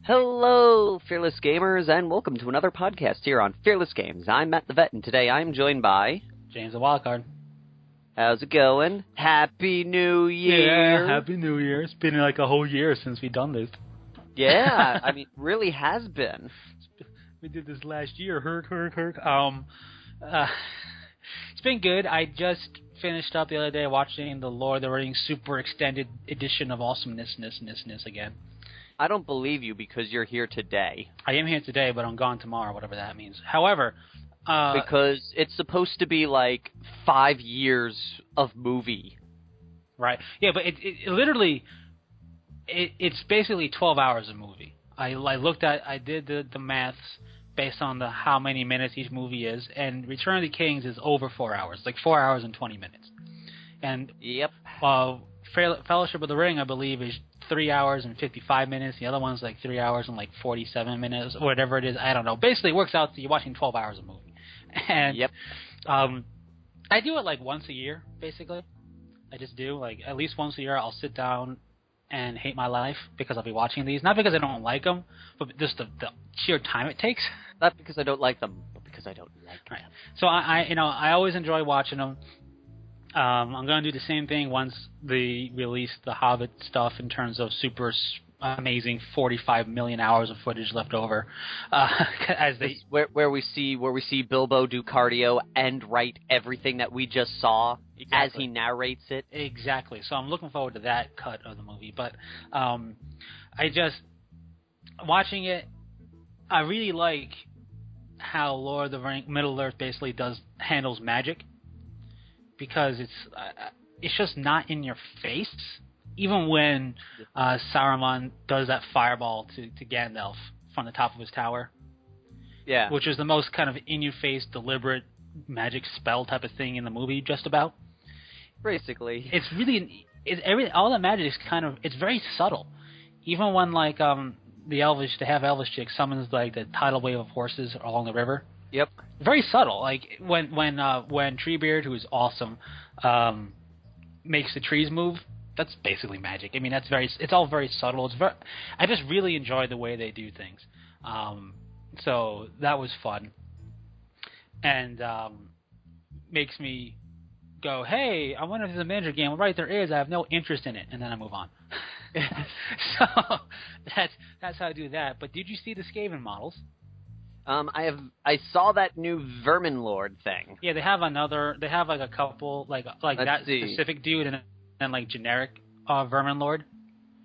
Hello, Fearless Gamers, and welcome to another podcast here on Fearless Games. I'm Matt the Vet, and today I'm joined by... James the Wildcard. How's it going? Happy New Year! Yeah, Happy New Year. It's been like a whole year since we've done this. Yeah, I mean, really has been. We did this last year. It's been good. I just finished up the other day watching the Lord of the Rings Super Extended Edition of Awesomeness again. I don't believe you because you're here today. I am here today, but I'm gone tomorrow, whatever that means. However... because it's supposed to be like 5 years of movie. Right. Yeah, but it literally... It's basically 12 hours of movie. I did the maths based on how many minutes each movie is, and Return of the Kings is over 4 hours, like 4 hours and 20 minutes. And yep. Fellowship of the Ring, I believe, is 3 hours and 55 minutes. The other one's like 3 hours and like 47 minutes, or whatever it is. I don't know. Basically, it works out to you're watching 12 hours of movie. And yep. I do it like once a year, basically. I just do. Like, at least once a year, I'll sit down and hate my life because I'll be watching these. Not because I don't like them, but just the sheer time it takes. Not because I don't like them, but because I don't like them. Right. So I always enjoy watching them. I'm going to do the same thing once they release the Hobbit stuff in terms of super amazing 45 million hours of footage left over. Where we see Bilbo do cardio and write everything that we just saw as he narrates it. Exactly. So I'm looking forward to that cut of the movie. But watching it, I really like how Lord of the Rings Middle-earth basically handles magic. Because it's just not in your face. Even when Saruman does that fireball to Gandalf from the top of his tower. Yeah. Which is the most kind of in-your-face, deliberate magic spell type of thing in the movie, just about. Basically. It's really... all that magic is kind of... It's very subtle. Even when, like, the half-elvish chick summons, like, the tidal wave of horses along the river. Yep. Very subtle. Like when Treebeard, who is awesome, makes the trees move, that's basically magic. I mean, it's all very subtle. I just really enjoy the way they do things. So that was fun. And makes me go, hey, I wonder if there's a manager game. Well, right, there is. I have no interest in it. And then I move on. So that's how I do that. But did you see the Skaven models? I saw that new Vermin Lord thing. Yeah, they have like a couple, like that specific dude and like generic Vermin Lord.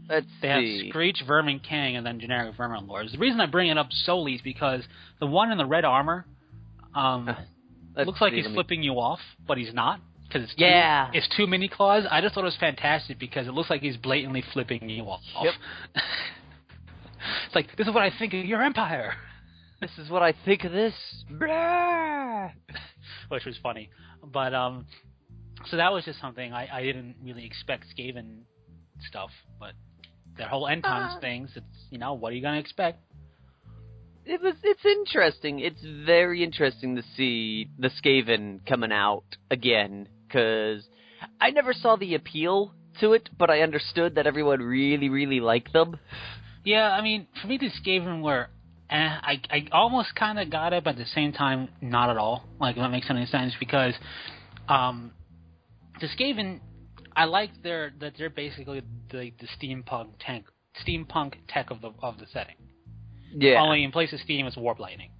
They have Screech, Vermin King, and then generic Vermin Lords. The reason I bring it up solely is because the one in the red armor looks like he's flipping you off, but he's not. Because it's two mini claws. I just thought it was fantastic because it looks like he's blatantly flipping you off. Yep. It's like, this is what I think of your empire. This is what I think of this. Blah! Which was funny. But, so that was just something I didn't really expect Skaven stuff. But their whole end times things, it's, what are you going to expect? It's interesting. It's very interesting to see the Skaven coming out again. Because I never saw the appeal to it, but I understood that everyone really, really liked them. Yeah, I mean, for me, the Skaven were... I almost kind of got it, but at the same time, not at all. Like, if that makes any sense, because the Skaven, I like that they're basically the steampunk tech of the setting. Yeah. Only in place of steam, it's warp lightning.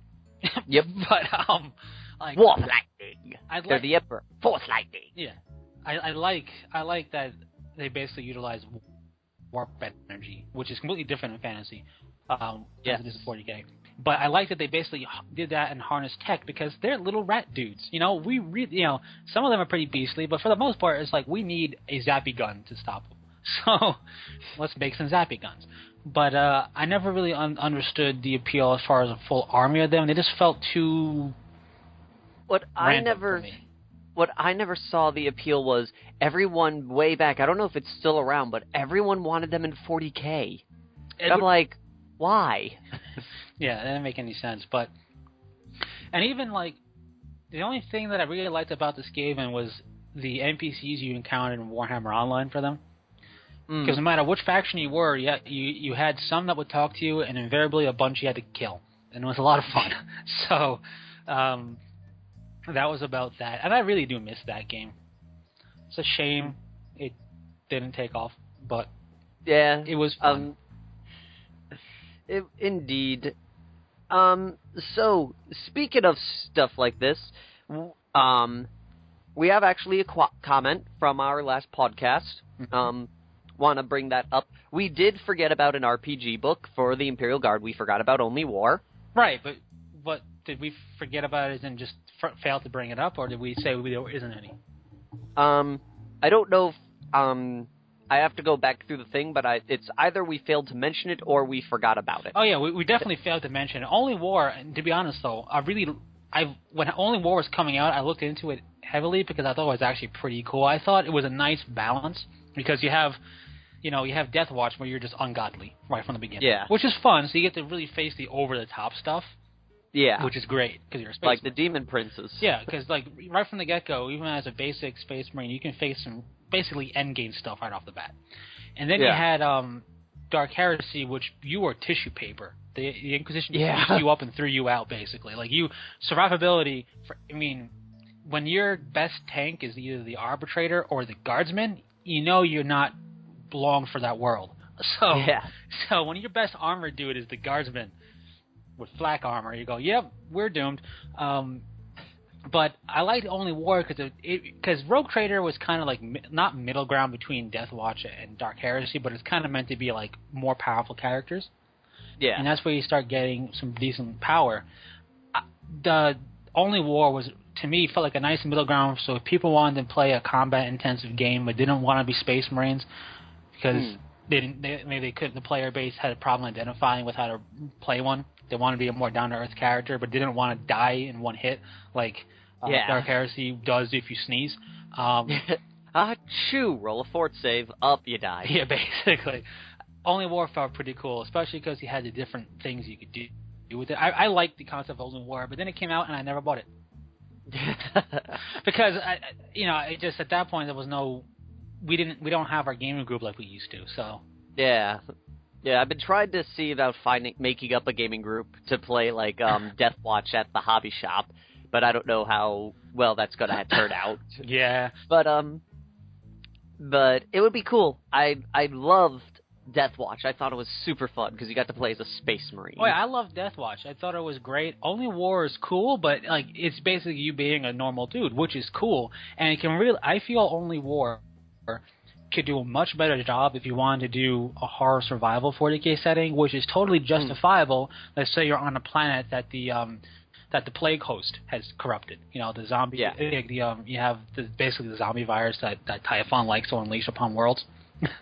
Yep. But like warp lightning. They're the Emperor. Force lightning. Yeah. I like that they basically utilize warp energy, which is completely different in fantasy. As it is in 40K. But I like that they basically did that and harnessed tech because they're little rat dudes. We really, some of them are pretty beastly, but for the most part, it's like we need a zappy gun to stop them. So let's make some zappy guns. But I never really understood the appeal as far as a full army of them. They just felt too random for me. What I never saw the appeal was everyone way back. I don't know if it's still around, but everyone wanted them in 40K. I'm like, why? Yeah, that didn't make any sense. And even like the only thing that I really liked about this Skaven was the NPCs you encountered in Warhammer Online for them. Because no matter which faction you were, you had some that would talk to you, and invariably a bunch you had to kill. And it was a lot of fun. So, that was about that. And I really do miss that game. It's a shame it didn't take off, but yeah, it was fun. Indeed. So, speaking of stuff like this, we have actually a comment from our last podcast. Want to bring that up. We did forget about an RPG book for the Imperial Guard. We forgot about Only War. Right, but did we forget about it and just fail to bring it up, or did we say there isn't any? I don't know if, I have to go back through the thing, but it's either we failed to mention it or we forgot about it. Oh yeah, we definitely failed to mention it. Only War, and to be honest though, when Only War was coming out, I looked into it heavily because I thought it was actually pretty cool. I thought it was a nice balance because you have Death Watch where you're just ungodly right from the beginning. Yeah. Which is fun, so you get to really face the over-the-top stuff. Yeah. Which is great, because you're a space Like marine. the Demon Princes. Yeah, because right from the get-go, even as a basic space marine, you can face some basically endgame stuff right off the bat. And then you had Dark Heresy, which you were tissue paper. The Inquisition just beat you up and threw you out, basically. Like, survivability, when your best tank is either the Arbitrator or the Guardsman, you know you're not belong for that world. So when your best armor dude is the Guardsman with flak armor, you go, yep, we're doomed. But I liked Only War because Rogue Trader was kind of like not middle ground between Death Watch and Dark Heresy, but it's kind of meant to be like more powerful characters. Yeah, and that's where you start getting some decent power. The Only War was, to me, felt like a nice middle ground. So if people wanted to play a combat intensive game but didn't want to be Space Marines because the player base had a problem identifying with how to play one. They want to be a more down-to-earth character, but didn't want to die in one hit, like Dark Heresy does if you sneeze. Achoo! Roll a fort save, up you die. Yeah, basically. Only War felt pretty cool, especially because you had the different things you could do with it. I liked the concept of Only War, but then it came out and I never bought it. Because, it just, at that point, there was no... We don't have our gaming group like we used to, so... Yeah, I've been trying to see about making up a gaming group to play, like, Death Watch at the hobby shop, but I don't know how well that's gonna turn out. Yeah. But it would be cool. I loved Death Watch. I thought it was super fun, because you got to play as a Space Marine. Oh, yeah, I love Death Watch. I thought it was great. Only War is cool, but, like, it's basically you being a normal dude, which is cool. And it can really... I feel Only War could do a much better job if you wanted to do a horror survival 40K setting, which is totally justifiable. Let's say you're on a planet that the plague host has corrupted. The zombie. Yeah. You have basically the zombie virus that Typhon likes to unleash upon worlds.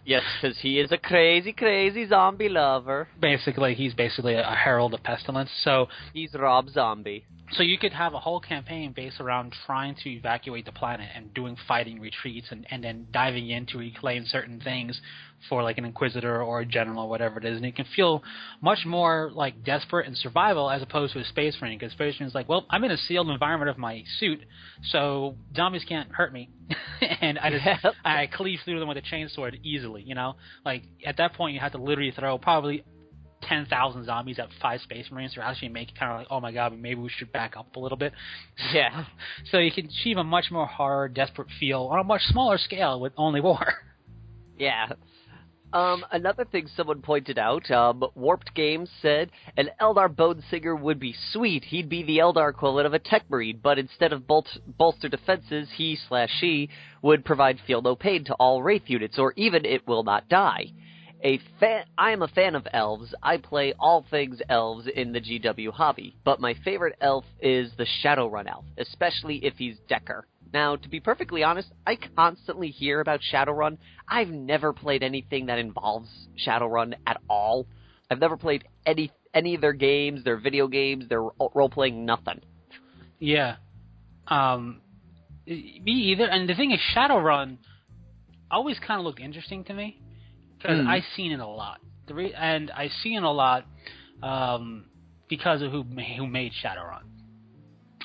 Yes, because he is a crazy, crazy zombie lover. Basically, he's basically a herald of pestilence. So he's Rob Zombie. So you could have a whole campaign based around trying to evacuate the planet and doing fighting retreats and then diving in to reclaim certain things for like an Inquisitor or a General or whatever it is. And it can feel much more like desperate and survival as opposed to a Space Marine, because Space Marine is like, well, I'm in a sealed environment of my suit, so zombies can't hurt me. And I cleave through them with a chainsword easily, Like, at that point, you have to literally throw probably 10,000 zombies at 5 Space Marines to actually make it kind of like, oh my god, maybe we should back up a little bit. Yeah. So you can achieve a much more horror, desperate feel on a much smaller scale with Only War. Yeah. Another thing someone pointed out, Warped Games said, an Eldar Bonesinger would be sweet. He'd be the Eldar equivalent of a tech breed, but instead of bolster defenses, he/she would provide feel no pain to all Wraith units, or even it will not die. I am a fan of elves. I play all things elves in the GW hobby, but my favorite elf is the Shadowrun elf, especially if he's Decker. Now, to be perfectly honest, I constantly hear about Shadowrun. I've never played anything that involves Shadowrun at all. I've never played any of their games, their video games, their role-playing, nothing. Yeah. Me either. And the thing is, Shadowrun always kind of looked interesting to me. Because I've seen it a lot. And I've seen it a lot because of who made Shadowrun.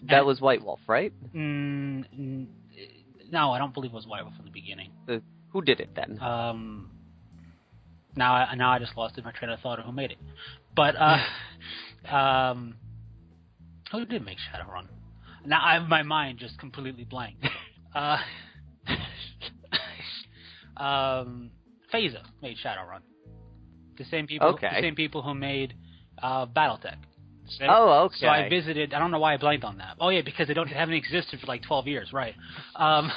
That was White Wolf, right? No, I don't believe it was White Wolf in the beginning. Who did it then? Now I just lost my train of thought of who made it. But who did make Shadowrun? Now my mind just completely blank. FaZe made Shadowrun. The same people who made BattleTech. So, okay. So I visited. I don't know why I blanked on that. Oh yeah, because they haven't existed for like 12 years, right? But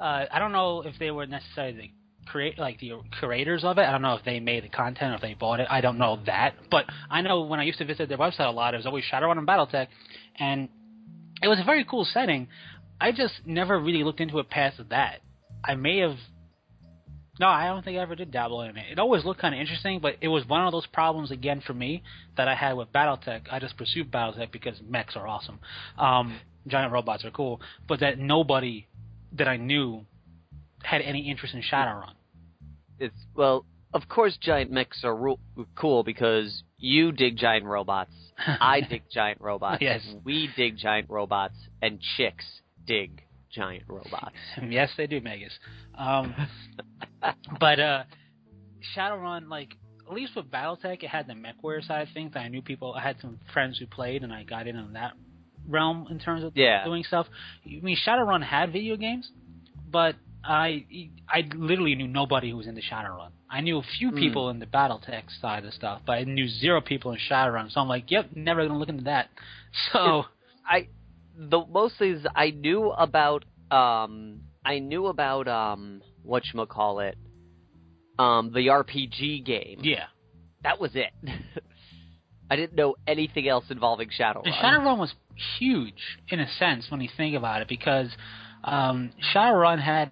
I don't know if they were necessarily the curators of it. I don't know if they made the content or if they bought it. I don't know that. But I know when I used to visit their website a lot, it was always Shadowrun and BattleTech, and it was a very cool setting. I just never really looked into it past that. I may have. No, I don't think I ever did dabble in it. It always looked kind of interesting, but it was one of those problems, again, for me, that I had with BattleTech. I just pursued BattleTech because mechs are awesome. Giant robots are cool. But that nobody that I knew had any interest in Shadowrun. Well, of course giant mechs are cool because you dig giant robots, I dig giant robots, yes. We dig giant robots, and chicks dig giant robots. Yes, they do, Megas. But Shadowrun, at least with BattleTech, it had the mechware side of things. I knew people. I had some friends who played, and I got in on that realm in terms of doing stuff. I mean, Shadowrun had video games, but I literally knew nobody who was into Shadowrun. I knew a few people in the BattleTech side of stuff, but I knew zero people in Shadowrun. So I'm like, yep, never gonna look into that. So mostly is I knew about whatchamacallit, the RPG game. Yeah. That was it. I didn't know anything else involving Shadowrun. And Shadowrun was huge, in a sense, when you think about it, because Shadowrun had,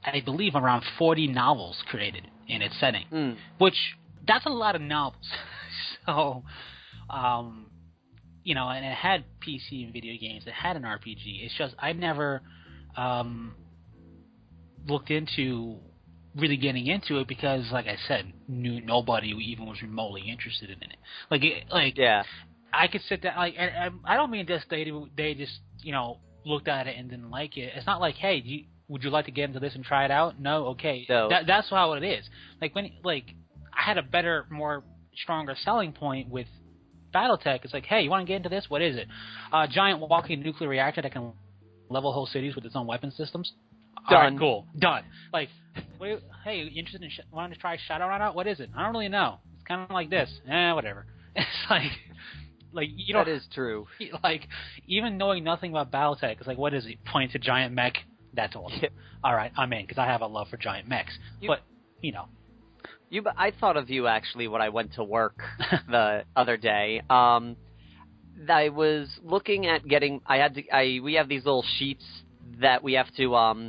I believe, around 40 novels created in its setting, which, that's a lot of novels. So, and it had PC and video games. It had an RPG. It's just I never looked into really getting into it because, like I said, knew nobody who even was remotely interested in it. Yeah. I could sit down. And I don't mean just they just looked at it and didn't like it. It's not like, hey, would you like to get into this and try it out? No, okay. No. That's how it is. I had a better, stronger selling point with BattleTech. It's like, hey, you want to get into this? What is it? A giant walking nuclear reactor that can level whole cities with its own weapon systems. Done. All right, cool. Done. Hey, you interested in wanting to try Shadowrun out? What is it? I don't really know. It's kind of like this. Whatever. It's you don't. That is true. Even knowing nothing about BattleTech, it's like, what is it? Point to giant mech. That's all. Yeah. All right, I'm in because I have a love for giant mechs. I thought of you actually when I went to work the other day. I was looking at getting. We have these little sheets that we have to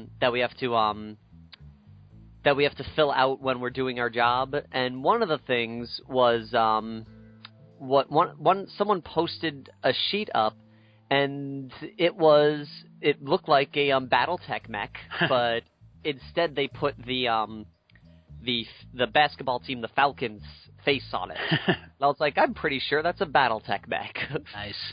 fill out when we're doing our job, and one of the things was someone posted a sheet up, and it looked like a BattleTech mech, but instead they put the basketball team, the Falcons, face on it. And I was like, I'm pretty sure that's a BattleTech mech. Nice.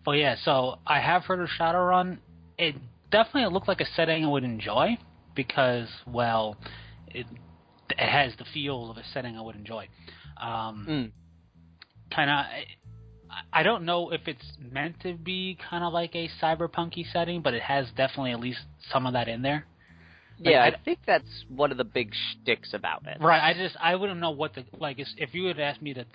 Well, yeah, so I have heard of Shadowrun. It definitely looked like a setting I would enjoy because, well, it has the feel of a setting I would enjoy. Kind of, I don't know if it's meant to be kind of like a cyberpunky setting, but it has definitely at least some of that in there. Yeah, I think that's one of the big shticks about it. Right, I wouldn't know what the, if you had asked me to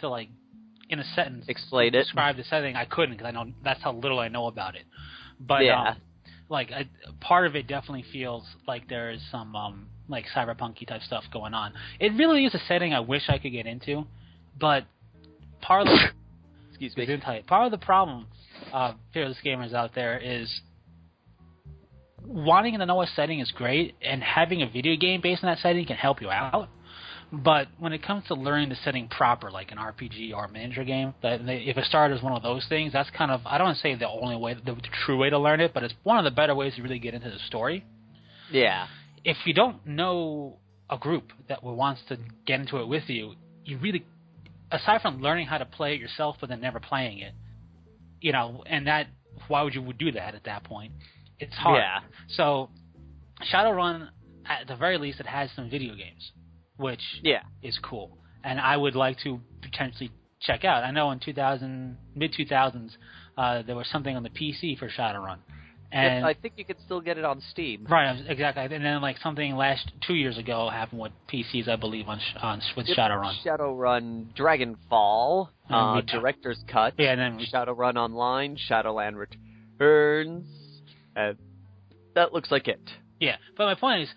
in a sentence, describe the setting, I couldn't, because I know that's how little I know about it. But, yeah. Part of it definitely feels like there is some, cyberpunky type stuff going on. It really is a setting I wish I could get into, but part of the... Excuse me. Part of the problem, fearless gamers out there, is wanting to know a setting is great, and having a video game based on that setting can help you out. But when it comes to learning the setting proper, like an RPG or a miniature game, if it started as one of those things, that's kind of, I don't want to say the only way, the true way to learn it, but it's one of the better ways to really get into the story. Yeah. If you don't know a group that wants to get into it with you, you really, aside from learning how to play it yourself but then never playing it, and that, why would you do that at that point? It's hard. Yeah. So, Shadowrun, at the very least, it has some video games. which is cool. And I would like to potentially check out. I know in mid-2000s, there was something on the PC for Shadowrun. And I think you could still get it on Steam. Right, exactly. And then like something 2 years ago happened with PCs, I believe, with Shadowrun. Shadowrun Dragonfall, Director's Cut, and then Shadowrun Online, Shadowland Returns. That looks like it. Yeah, but my point is,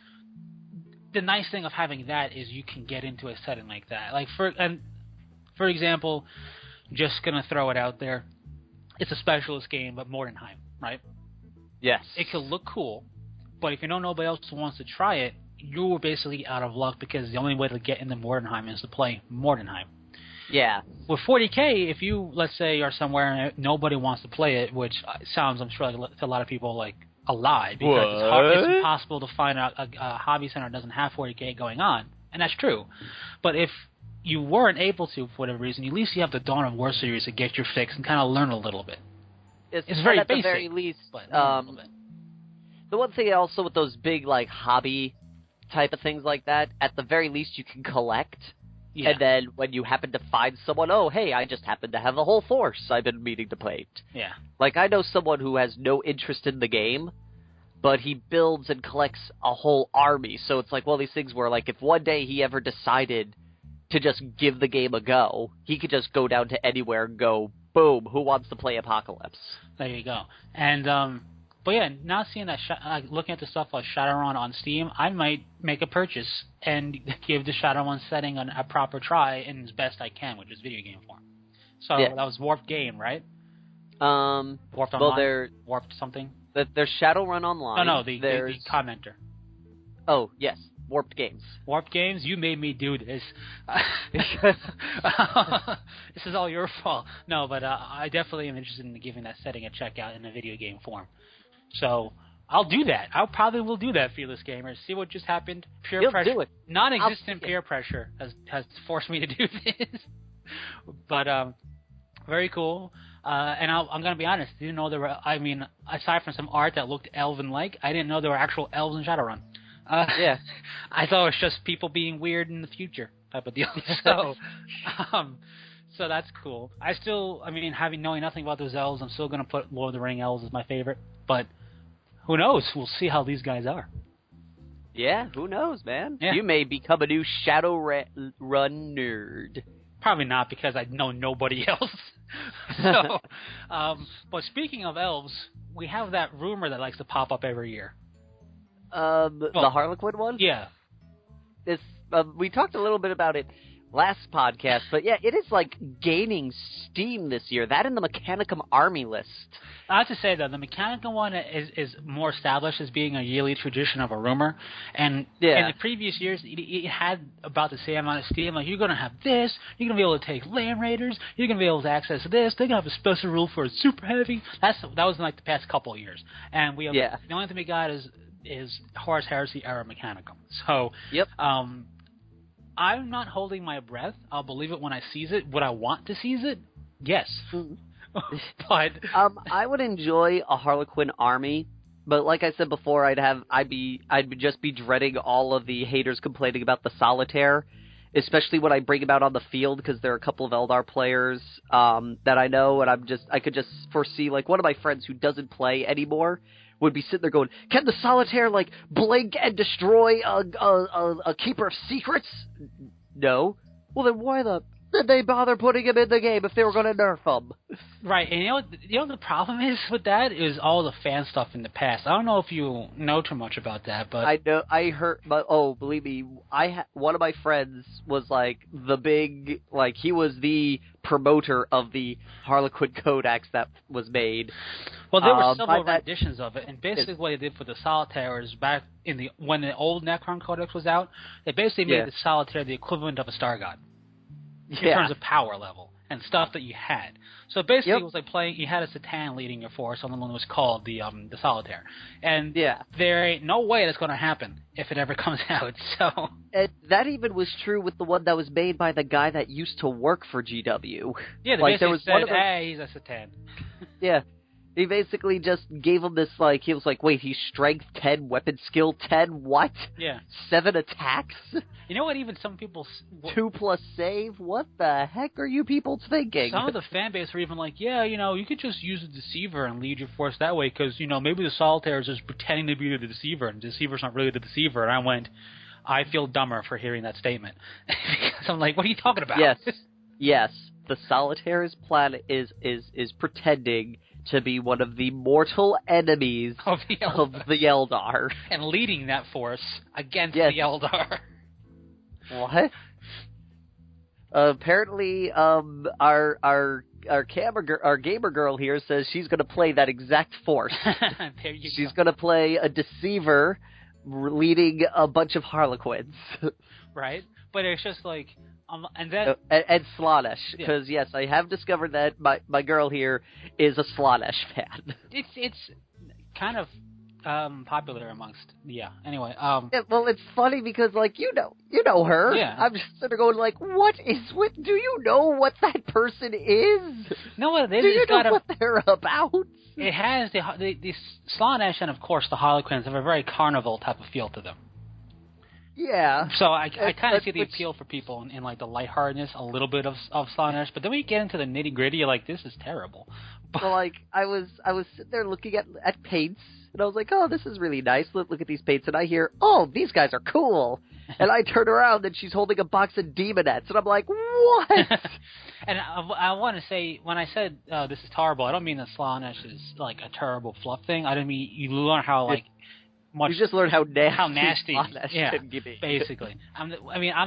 the nice thing of having that is you can get into a setting like that. Like for example, just gonna throw it out there, it's a specialist game, but Mordenheim, right? Yes. It could look cool, but if you know nobody else wants to try it, you're basically out of luck because the only way to get into Mordenheim is to play Mordenheim. Yeah. With 40K, if you, let's say, are somewhere and nobody wants to play it, which sounds, I'm sure, like, to a lot of people like a lie, because it's impossible to find out a hobby center that doesn't have 40K going on, and that's true. But if you weren't able to, for whatever reason, at least you have the Dawn of War series to get your fix and kind of learn a little bit. It's very basic, the very least, but the one thing also with those big, like, hobby type of things like that, at the very least you can collect, and then when you happen to find someone, oh, hey, I just happen to have a whole force I've been meaning to play. Yeah. Like, I know someone who has no interest in the game, but he builds and collects a whole army, so it's like one of these things where, like, if one day he ever decided to just give the game a go, he could just go down to anywhere and go, boom, who wants to play Apocalypse? There you go. And, but yeah, now seeing that, looking at the stuff like Shadowrun on Steam, I might make a purchase and give the Shadowrun setting a proper try in as best I can, which is video game form. So that was Warped Game, right? Warped Online? Warped something? There's Shadowrun Online. No, the commenter. Oh, yes. Warped Games. Warped Games, you made me do this. This is all your fault. No, but I definitely am interested in giving that setting a check out in a video game form. So I'll do that. I probably will do that, Fearless Gamers. See what just happened? Peer pressure. Do it. Non-existent peer pressure has forced me to do this. But very cool. And I'm going to be honest, didn't know there were, aside from some art that looked elven-like, I didn't know there were actual elves in Shadowrun. I thought it was just people being weird in the future type of deal. So that's cool. Having knowing nothing about those elves, I'm still going to put Lord of the Ring elves as my favorite. But who knows? We'll see how these guys are. Yeah, who knows, man? Yeah. You may become a new Shadowrun nerd. Probably not, because I know nobody else. So, but speaking of elves, we have that rumor that likes to pop up every year. The Harlequin one? Yeah. We talked a little bit about it last podcast, but yeah, it is like gaining steam this year. That and the Mechanicum Army list. I have to say, though, the Mechanicum one is more established as being a yearly tradition of a rumor. And in the previous years, it had about the same amount of steam. Like, you're going to have this, you're going to be able to take Land Raiders, you're going to be able to access this, they're going to have a special rule for Super Heavy. That was in like the past couple of years. And we have, the only thing we got is Horus Heresy era Mechanicum. So, I'm not holding my breath. I'll believe it when I seize it. Would I want to seize it? Yes. But I would enjoy a Harlequin army, but like I said before, I'd just be dreading all of the haters complaining about the solitaire, especially when I bring him out on the field, because there are a couple of Eldar players that I know, and I could just foresee, like, one of my friends who doesn't play anymore would be sitting there going, can the solitaire, like, blink and destroy a keeper of secrets? No. Well, then why did they bother putting him in the game if they were going to nerf him? Right, and you know the problem is with that is all the fan stuff in the past. I don't know if you know too much about that, but I know, I heard, but believe me, one of my friends was like the big, like, he was the promoter of the Harlequin Codex that was made. Well, there were several renditions of it, and basically what they did for the Solitaire is back when the old Necron Codex was out, they basically made the Solitaire the equivalent of a Star God. In terms of power level and stuff that you had. So basically it was like playing, you had a Satan leading your force on the one that was called the Solitaire. And there ain't no way that's going to happen if it ever comes out. So that even was true with the one that was made by the guy that used to work for GW. Yeah, they basically said, hey, he's a Satan. Yeah. He basically just gave him this, like, he was like, wait, he's strength 10, weapon skill 10, what? Yeah. 7 attacks? You know what, even some people... 2 plus save? What the heck are you people thinking? Some of the fan base were even like, yeah, you could just use the Deceiver and lead your force that way, because, maybe the Solitaire is just pretending to be the Deceiver, and the Deceiver's not really the Deceiver. And I went, I feel dumber for hearing that statement. Because I'm like, what are you talking about? Yes. The Solitaire's plan is pretending to be one of the mortal enemies of the Eldar. And leading that force against the Eldar. What? Apparently, our gamer girl here says she's going to play that exact force. She's going to play a Deceiver leading a bunch of Harlequins. Right? But it's just like... and then and Slaanesh, because yes, I have discovered that my girl here is a Slaanesh fan. It's kind of popular amongst Anyway, well, it's funny because you know her. Yeah. I'm just sort of going like, do you know what that person is? No, it is. Do you know what they're about? It has the Slaanesh and of course the Harlequins have a very carnival type of feel to them. Yeah. So I kind of see the appeal for people in like the lightheartedness, a little bit of Slaanesh, but then when you get into the nitty gritty, you're like, this is terrible. But, well, I was sitting there looking at paints, and I was like, oh, this is really nice. Look at these paints, and I hear, oh, these guys are cool. And I turn around, and she's holding a box of demonettes, and I'm like, what? And I want to say, when I said this is terrible, I don't mean that Slaanesh is like a terrible fluff thing. I don't mean you learn how like. You just learned how nasty yeah, basically. I'm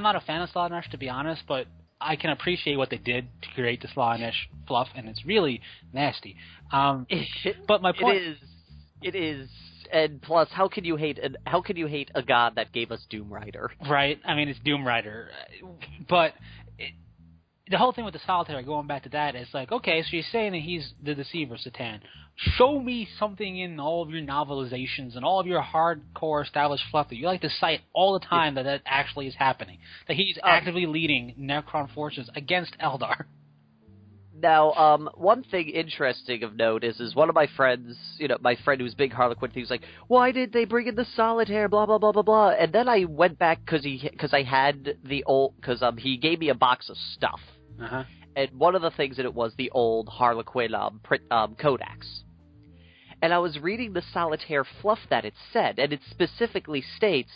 not a fan of Slaanesh, to be honest, but I can appreciate what they did to create the Slaanesh fluff, and it's really nasty. But my point it is, and plus, how can you hate a god that gave us Doom Rider? Right. I mean, it's Doom Rider, but. The whole thing with the Solitaire, going back to that, is like, okay, so you're saying that he's the Deceiver, Satan. Show me something in all of your novelizations and all of your hardcore established fluff that you like to cite all the time that actually is happening. That he's actively leading Necron forces against Eldar. Now, one thing interesting of note is one of my friends, my friend who's big Harlequin, he was like, why did they bring in the Solitaire, blah, blah, blah, blah, blah. And then I went back because I had the old, because he gave me a box of stuff. Uh-huh. And one of the things in it was the old Harlequin codex. And I was reading the Solitaire fluff that it said, and it specifically states,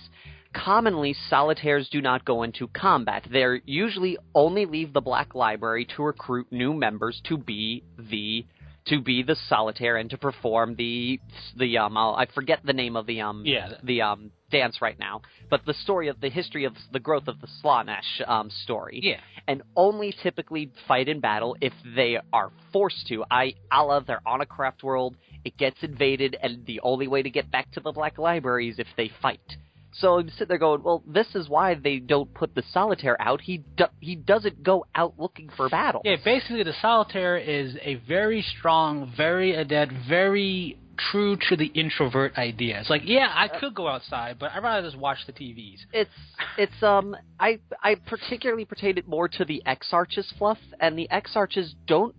commonly Solitaires do not go into combat. They usually only leave the Black Library to recruit new members to be the Solitaire and to perform the I forget the name of the dance right now, but the history of the growth of the Slaanesh story. Yeah. And only typically fight in battle if they are forced to. They're on a craft world, it gets invaded, and the only way to get back to the Black Library is if they fight. So I'm sitting there going, well, this is why they don't put the Solitaire out. He doesn't go out looking for battle. Yeah, basically the Solitaire is a very strong, very adept, very true to the introvert idea. It's like, yeah, I could go outside, but I'd rather just watch the TVs. I particularly pertain it more to the Exarch's fluff, and the Exarchs don't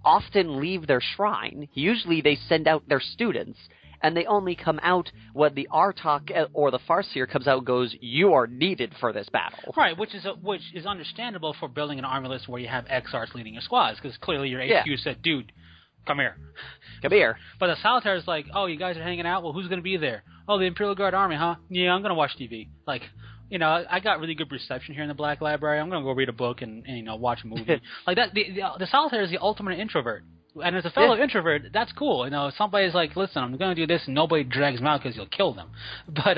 often leave their shrine. Usually they send out their students, and they only come out when the Artok or the Farseer comes out and goes, you are needed for this battle. Right, which is understandable for building an army list where you have Exarchs leading your squads, because clearly your HQ said, dude, come here. Come here. But the Solitaire is like, oh, you guys are hanging out? Well, who's going to be there? Oh, the Imperial Guard Army, huh? Yeah, I'm going to watch TV. Like, I got really good reception here in the Black Library. I'm going to go read a book and watch a movie. Like that, the Solitaire is the ultimate introvert. And as a fellow introvert, that's cool. If somebody's like, listen, I'm going to do this, and nobody drags them out because you'll kill them. But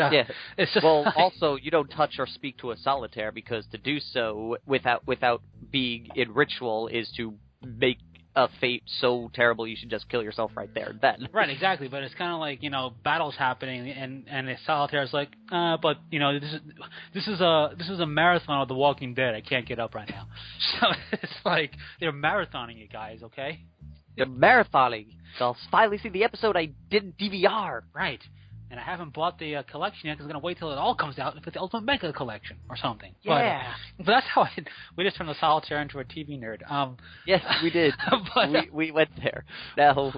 it's just well, also, you don't touch or speak to a Solitaire, because to do so without being in ritual is to make a fate so terrible you should just kill yourself right there and then. Right, exactly. But it's kind of like, battle's happening, and the Solitaire's like, but this is a marathon of The Walking Dead. I can't get up right now. So it's like they're marathoning you guys, okay? They're marathoning. So I'll finally see the episode I didn't DVR. Right. And I haven't bought the collection yet because I'm going to wait till it all comes out if it's the Ultimate Mecha collection or something. Yeah. But that's how we just turned the Solitaire into a TV nerd. Yes, we did. But, we went there. Now,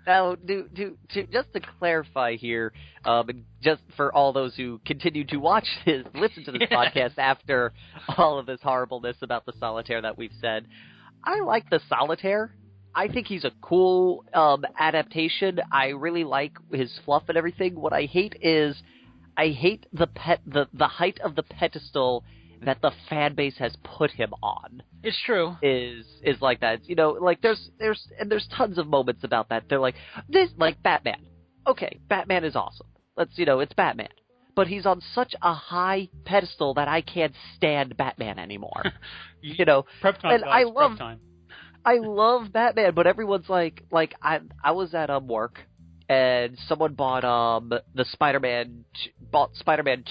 Now, just to clarify here, just for all those who continue to listen to this podcast after all of this horribleness about the Solitaire that we've said, I like the Solitaire. I think he's a cool adaptation. I really like his fluff and everything. What I hate is, the height of the pedestal that the fan base has put him on. It's true. Is like that. You know, like there's tons of moments about that. They're like, this, like Batman. Okay, Batman is awesome. It's Batman. But he's on such a high pedestal that I can't stand Batman anymore. Prep time, and guys, I love Batman, but everyone's like I was at work and someone bought Spider-Man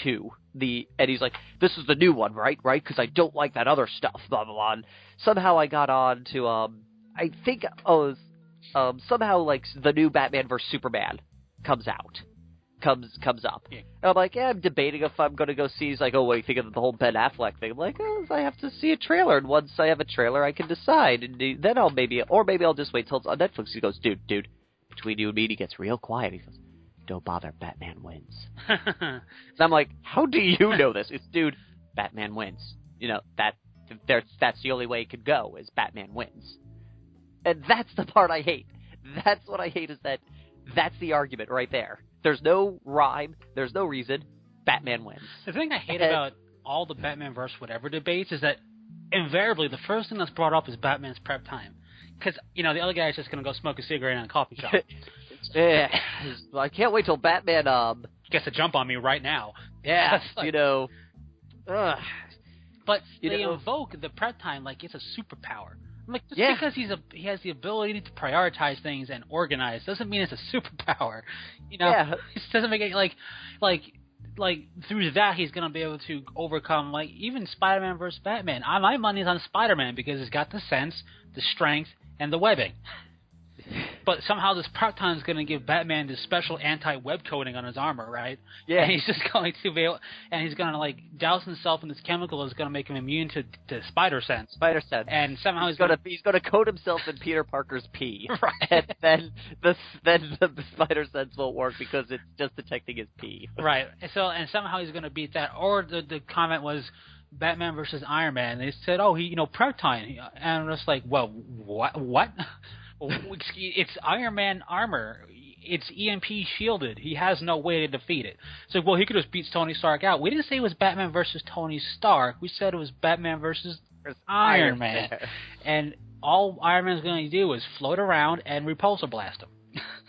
2. And he's like, this is the new one, right? Because I don't like that other stuff, blah, blah, blah. And somehow I got on to, I think, somehow, like, the new Batman vs. Superman comes up. Yeah. And I'm like, I'm debating if I'm going to go see. He's like, oh, what do you think of the whole Ben Affleck thing? I'm like, I have to see a trailer. And once I have a trailer, I can decide. And then maybe I'll just wait till it's on Netflix. He goes, dude, between you and me, he gets real quiet. He goes, don't bother, Batman wins. And I'm like, how do you know this? It's, dude, Batman wins. That's the only way it could go, is Batman wins. And that's the part I hate. That's what I hate, is that's the argument right there. There's no rhyme. There's no reason. Batman wins. The thing I hate about all the Batman versus whatever debates is that invariably the first thing that's brought up is Batman's prep time. Because, the other guy's just going to go smoke a cigarette in a coffee shop. Yeah, I can't wait till Batman gets a jump on me right now. Yeah, But they invoke the prep time like it's a superpower. I'm like, because he has the ability to prioritize things and organize doesn't mean it's a superpower. It doesn't make it like through that he's gonna be able to overcome even Spider-Man versus Batman. My money's on Spider-Man because he's got the sense, the strength, and the webbing. But somehow this prep time is going to give Batman this special anti-web coating on his armor, right? Yeah. And he's just going to be able, and he's going to douse himself in this chemical that's going to make him immune to spider sense. Spider sense. And somehow he's going to coat himself in Peter Parker's pee. Right. And then the spider sense won't work because it's just detecting his pee. Right. And somehow he's going to beat that. Or the comment was Batman versus Iron Man. They said, prep time. And I'm just like, well, what? It's Iron Man armor. It's EMP shielded. He has no way to defeat it. So, he could just beat Tony Stark out. We didn't say it was Batman versus Tony Stark. We said it was Batman versus Iron Man. And all Iron Man's going to do is float around and repulsor blast him.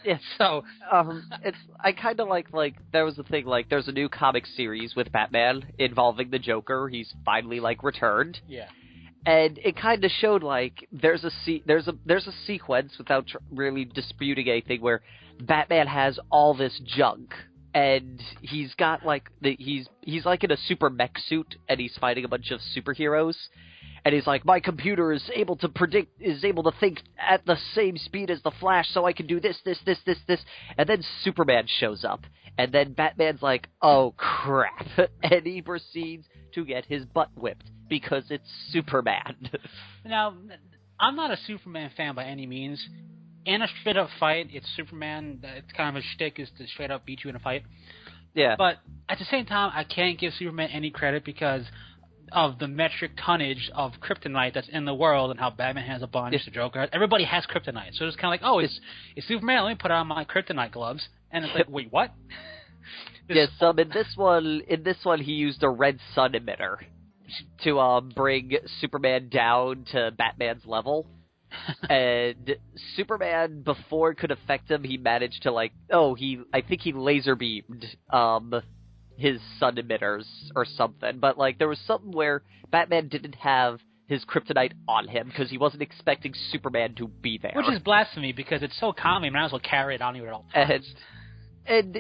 Yeah. So, I kind of like there was a thing, there's a new comic series with Batman involving the Joker. He's finally returned. Yeah. And it kind of showed there's a sequence, without really disputing anything, where Batman has all this junk, and he's got he's in a super mech suit, and he's fighting a bunch of superheroes, and he's like, my computer is able to think at the same speed as the Flash, so I can do this, and then Superman shows up, and then Batman's like, oh crap, and he proceeds to get his butt whipped. Because it's Superman. Now, I'm not a Superman fan by any means. In a straight-up fight, it's Superman. It's kind of a shtick is to straight-up beat you in a fight. Yeah. But at the same time, I can't give Superman any credit because of the metric tonnage of kryptonite that's in the world and how Batman has a bunch, the Joker. Everybody has kryptonite. So it's kind of like, it's Superman. Let me put on my kryptonite gloves. And it's like, wait, what? In this one, he used a red sun emitter to bring Superman down to Batman's level. And Superman, before it could affect him, he managed to I think he laser beamed his sun emitters or something. But there was something where Batman didn't have his kryptonite on him because he wasn't expecting Superman to be there. Which is blasphemy because it's so common, you might as well carry it on you at all times. And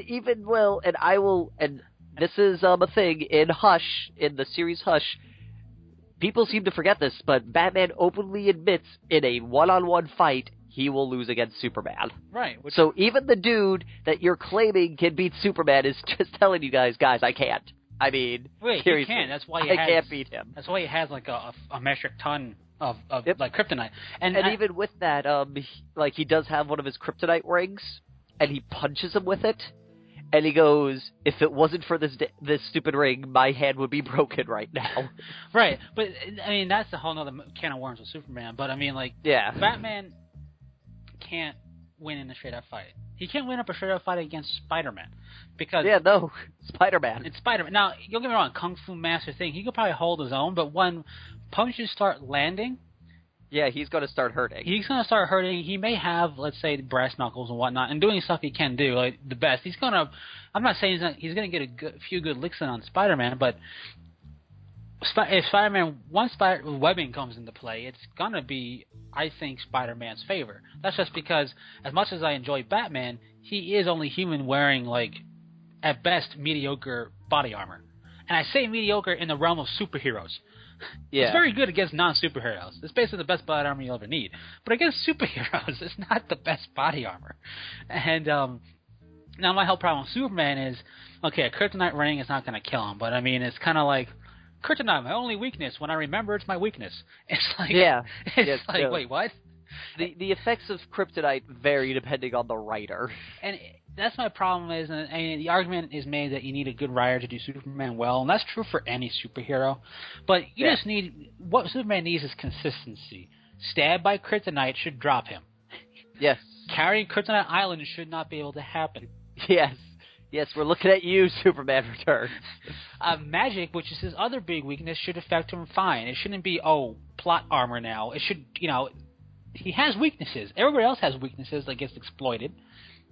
this is a thing in Hush, in the series Hush. People seem to forget this, but Batman openly admits in a one-on-one fight he will lose against Superman. Right. So even the dude that you're claiming can beat Superman is just telling you guys, I can't. I mean, wait, seriously, he can. That's why I can't beat him. That's why he has a metric ton of Yep. like kryptonite. And even with that, he does have one of his kryptonite rings, and he punches him with it, and he goes, "If it wasn't for this stupid ring, my hand would be broken right now." Right, but I mean that's a whole other can of worms with Superman. But I mean, like, yeah, Batman can't win in a straight up fight. He can't win up a straight up fight against Spider-Man because Spider-Man. It's Spider-Man. Now, don't get me wrong, Kung Fu Master thing, he could probably hold his own, but when punches start landing, yeah, he's going to start hurting. He may have, let's say, brass knuckles and whatnot, and doing stuff he can do, like the best. I'm not saying he's going to get a few good licks in on Spider-Man, but if Spider-Man, once webbing comes into play, it's going to be, I think, Spider-Man's favor. That's just because, as much as I enjoy Batman, he is only human wearing, like, at best, mediocre body armor. And I say mediocre in the realm of superheroes. Yeah. It's very good against non-superheroes. It's basically the best body armor you'll ever need. But against superheroes, it's not the best body armor. And now my whole problem with Superman is, okay, a kryptonite ring is not going to kill him, but I mean, it's kind of like, kryptonite, my only weakness. When I remember, it's my weakness. It's like, wait, what? The effects of kryptonite vary depending on the writer. And that's my problem is, and the argument is made that you need a good writer to do Superman well, and that's true for any superhero. But you just need, what Superman needs is consistency. Stabbed by kryptonite should drop him. Yes. Carrying Kryptonite Island should not be able to happen. Yes. Yes, we're looking at you, Superman Returns. Magic, which is his other big weakness, should affect him fine. It shouldn't be, plot armor now. It should, he has weaknesses. Everybody else has weaknesses that gets exploited.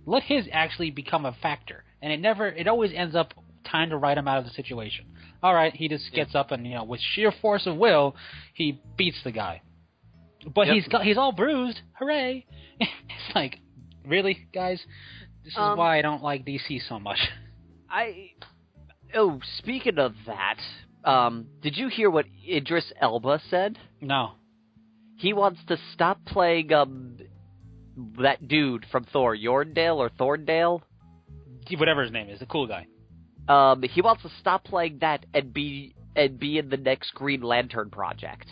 Let his actually become a factor. And it always ends up time to write him out of the situation. All right, he just gets up and, with sheer force of will, he beats the guy. But he's all bruised. Hooray. It's like, really, guys? This is why I don't like DC so much. Speaking of that, did you hear what Idris Elba said? No. He wants to stop playing that dude from Thor, Thorndale? Whatever his name is, the cool guy. He wants to stop playing that and be in the next Green Lantern project.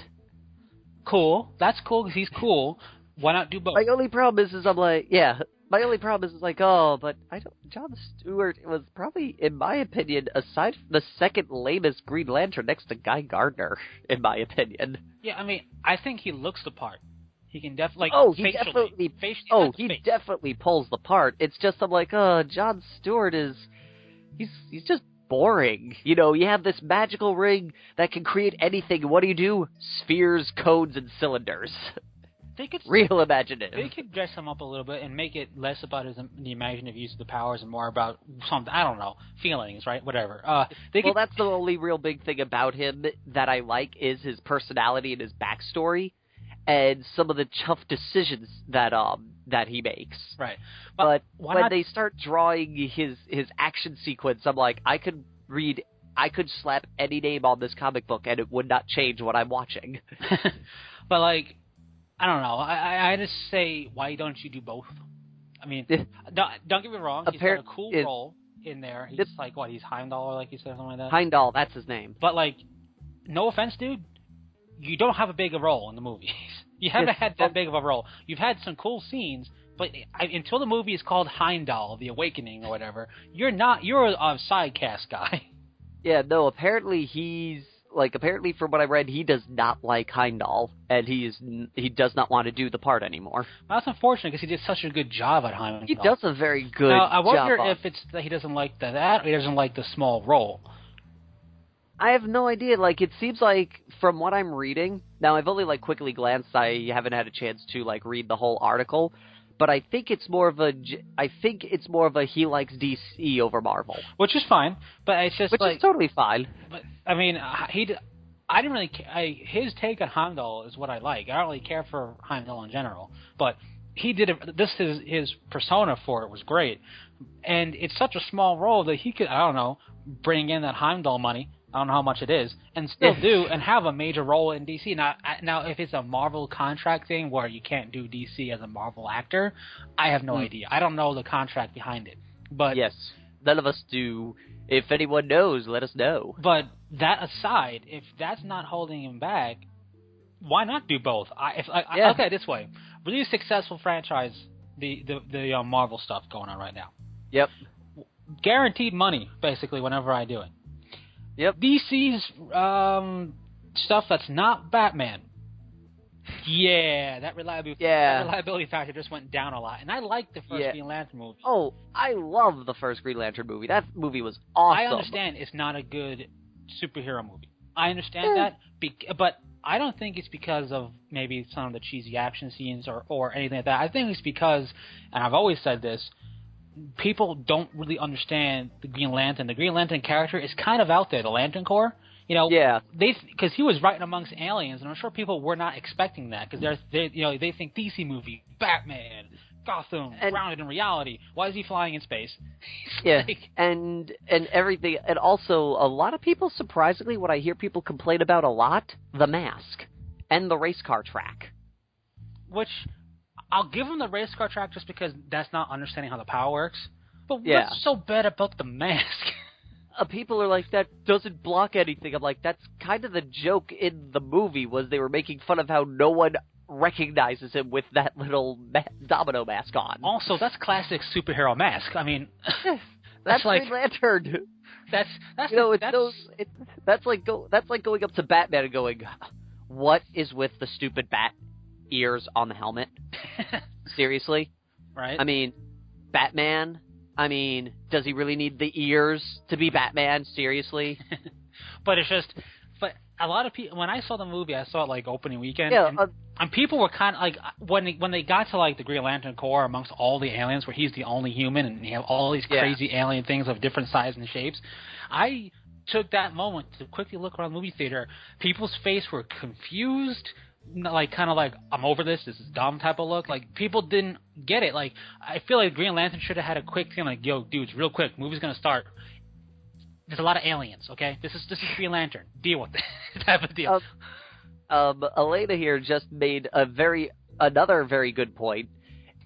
Cool. That's cool because he's cool. Why not do both? My only problem is I'm like, but John Stewart was probably, in my opinion, aside from the second lamest Green Lantern next to Guy Gardner, in my opinion. Yeah, I mean, I think he looks the part. He can definitely, he definitely pulls the part. It's just, I'm like, John Stewart he's just boring. You have this magical ring that can create anything. What do? Spheres, cones, and cylinders. Real imaginative. They could dress him up a little bit and make it less about the imaginative use of the powers and more about something, I don't know, feelings, right? Whatever. That's the only real big thing about him that I like is his personality and his backstory and some of the tough decisions that he makes. Right. But when they start drawing his action sequence, I'm like, I could slap any name on this comic book and it would not change what I'm watching. But like, I don't know. I just say, why don't you do both? I mean, don't get me wrong. He's got a cool role in there. He's like, what? He's Heimdall, like you said, something like that. Heimdall, that's his name. But like, no offense, dude, you don't have a big a role in the movies. You haven't had that big of a role. You've had some cool scenes, but until the movie is called Heimdall, The Awakening or whatever, you're a side cast guy. Yeah, no. Apparently apparently from what I read, he does not like Heimdall, and he does not want to do the part anymore. Well, that's unfortunate because he did such a good job at Heimdall. He does a very good job. I wonder if it's that he doesn't like that, or he doesn't like the small role. I have no idea. Like, it seems like, from what I'm reading, now I've only, quickly glanced, I haven't had a chance to, read the whole article, but I think it's more of a he likes DC over Marvel. Which is fine, but it's just Which is totally fine. But, I mean, I didn't really his take on Heimdall is what I like. I don't really care for Heimdall in general, but he did it, his persona for it was great. And it's such a small role that he could, I don't know, bring in that Heimdall money, I don't know how much it is, and still do and have a major role in DC. Now, if it's a Marvel contract thing where you can't do DC as a Marvel actor, I have no idea. I don't know the contract behind it. But yes, none of us do. If anyone knows, let us know. But that aside, if that's not holding him back, why not do both? I look at it this way: really successful franchise, the Marvel stuff going on right now. Yep. Guaranteed money, basically, whenever I do it. Yep. DC's stuff that's not Batman. Yeah, that reliability factor just went down a lot. And I liked the first Green Lantern movie. Oh, I love the first Green Lantern movie. That movie was awesome. I understand it's not a good superhero movie. I understand that, but I don't think it's because of maybe some of the cheesy action scenes or anything like that. I think it's because, and I've always said this, people don't really understand the Green Lantern. The Green Lantern character is kind of out there, the Lantern Corps. Because he was right amongst aliens, and I'm sure people were not expecting that because they think DC movie, Batman, Gotham, grounded in reality. Why is he flying in space? And everything, and also a lot of people, surprisingly, what I hear people complain about a lot, the mask and the race car track. Which I'll give him the race car track just because that's not understanding how the power works. But what's so bad about the mask? People are like, that doesn't block anything. I'm like, that's kind of the joke in the movie, was they were making fun of how no one recognizes him with that little domino mask on. Also, that's classic superhero mask. I mean, that's like Green Lantern. That's like going up to Batman and going, what is with the stupid bat ears on the helmet? Seriously? Right. I mean, Batman. I mean, does he really need the ears to be Batman? Seriously? But a lot of people, when I saw the movie, I saw it like opening weekend, and people were kind of like, when they got to like the Green Lantern Corps amongst all the aliens, where he's the only human, and you have all these crazy alien things of different sizes and shapes, I took that moment to quickly look around the movie theater. People's face were confused, like kind of like, I'm over this is dumb type of look. Like, people didn't get it. Like, I feel like Green Lantern should have had a quick thing like, yo, dudes, real quick, movie's gonna start. There's a lot of aliens, okay? This is Green Lantern. Deal with it. Type of deal. Elena here just made another very good point.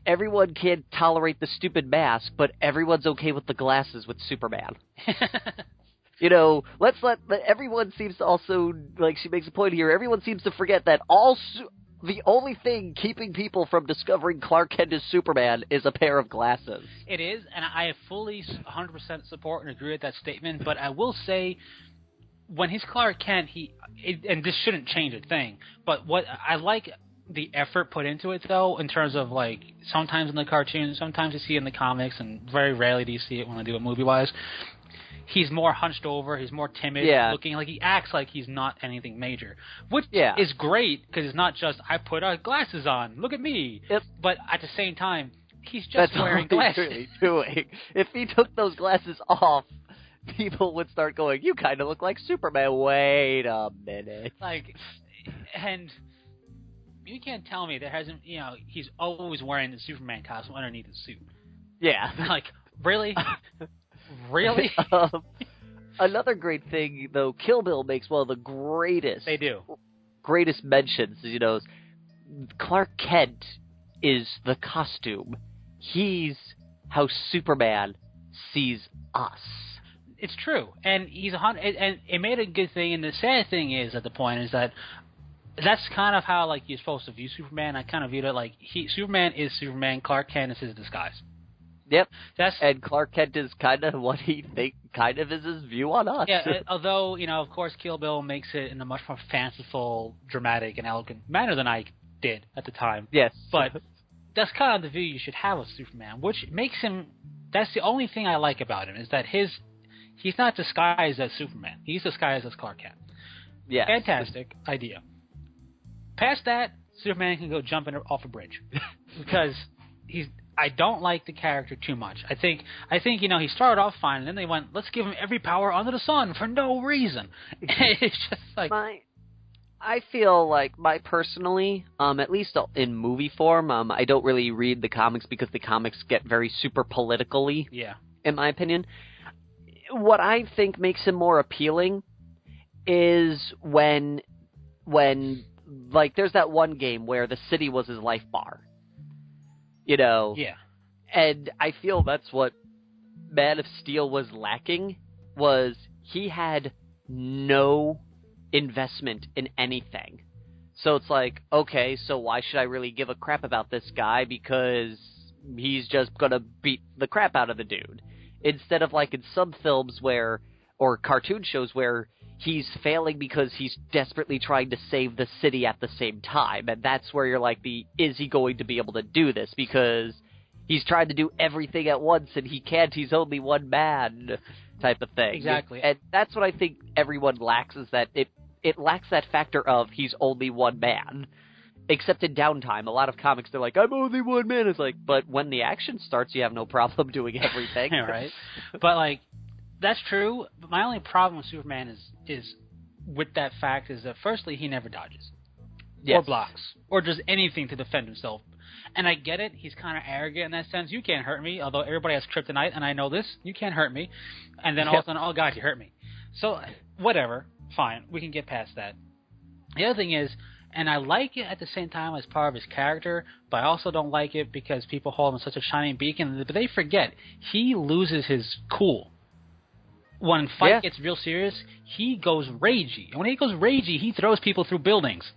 Everyone can't tolerate the stupid mask, but everyone's okay with the glasses with Superman. Everyone seems to also, like, she makes a point here, everyone seems to forget that the only thing keeping people from discovering Clark Kent as Superman is a pair of glasses. It is, and I fully 100% support and agree with that statement, but I will say, when he's Clark Kent, and this shouldn't change a thing, but what I like the effort put into it, though, in terms of, like, sometimes in the cartoons, sometimes you see it in the comics, and very rarely do you see it when I do it movie-wise. He's more hunched over. He's more timid looking. Like, he acts like he's not anything major, which is great because it's not just, I put glasses on. Look at me. Yep. But at the same time, he's just wearing glasses. That's really doing. If he took those glasses off, people would start going, you kind of look like Superman. Wait a minute. Like, and you can't tell me there hasn't, he's always wearing the Superman costume underneath his suit. Yeah. Like, really? Really? Another great thing, though, Kill Bill makes one of the greatest. They do. Greatest mentions. Clark Kent is the costume. He's how Superman sees us. It's true, and and it made a good thing. And the sad thing is, at the point, is that that's kind of how you're supposed to view Superman. I kind of viewed it like Superman is Superman. Clark Kent is his disguise. Yep, and Clark Kent is kind of what he kind of is his view on us. Yeah, although, of course, Kill Bill makes it in a much more fanciful, dramatic, and elegant manner than I did at the time. Yes. But that's kind of the view you should have of Superman, which makes him, that's the only thing I like about him, is that he's not disguised as Superman. He's disguised as Clark Kent. Yeah. Fantastic idea. Past that, Superman can go jumping off a bridge. Because I don't like the character too much. I think he started off fine, and then they went, let's give him every power under the sun for no reason. It's just like... I feel like, personally, at least in movie form, I don't really read the comics because the comics get very super politically, in my opinion. What I think makes him more appealing is when there's that one game where the city was his life bar. Yeah. And I feel that's what Man of Steel was lacking, was he had no investment in anything. So it's like, okay, so why should I really give a crap about this guy because he's just gonna beat the crap out of the dude? Instead of like in some films where, or cartoon shows where he's failing because he's desperately trying to save the city at the same time, and that's where you're like, is he going to be able to do this? Because he's trying to do everything at once and he can't, he's only one man type of thing. Exactly. And that's what I think everyone lacks, is that it lacks that factor of he's only one man. Except in Downtime, a lot of comics, they're like, I'm only one man. It's like, but when the action starts, you have no problem doing everything. Yeah, right. But, like, that's true. But my only problem with Superman is with that fact is that, firstly, he never dodges. Yes. Or blocks. Or does anything to defend himself. And I get it. He's kind of arrogant in that sense. You can't hurt me. Although everybody has kryptonite, and I know this. You can't hurt me. And then all of a sudden, oh, God, you hurt me. So, whatever. Fine. We can get past that. The other thing is, and I like it at the same time as part of his character, but I also don't like it because people hold him as such a shining beacon. But they forget, he loses his cool. When fight gets real serious, he goes ragey. And when he goes ragey, he throws people through buildings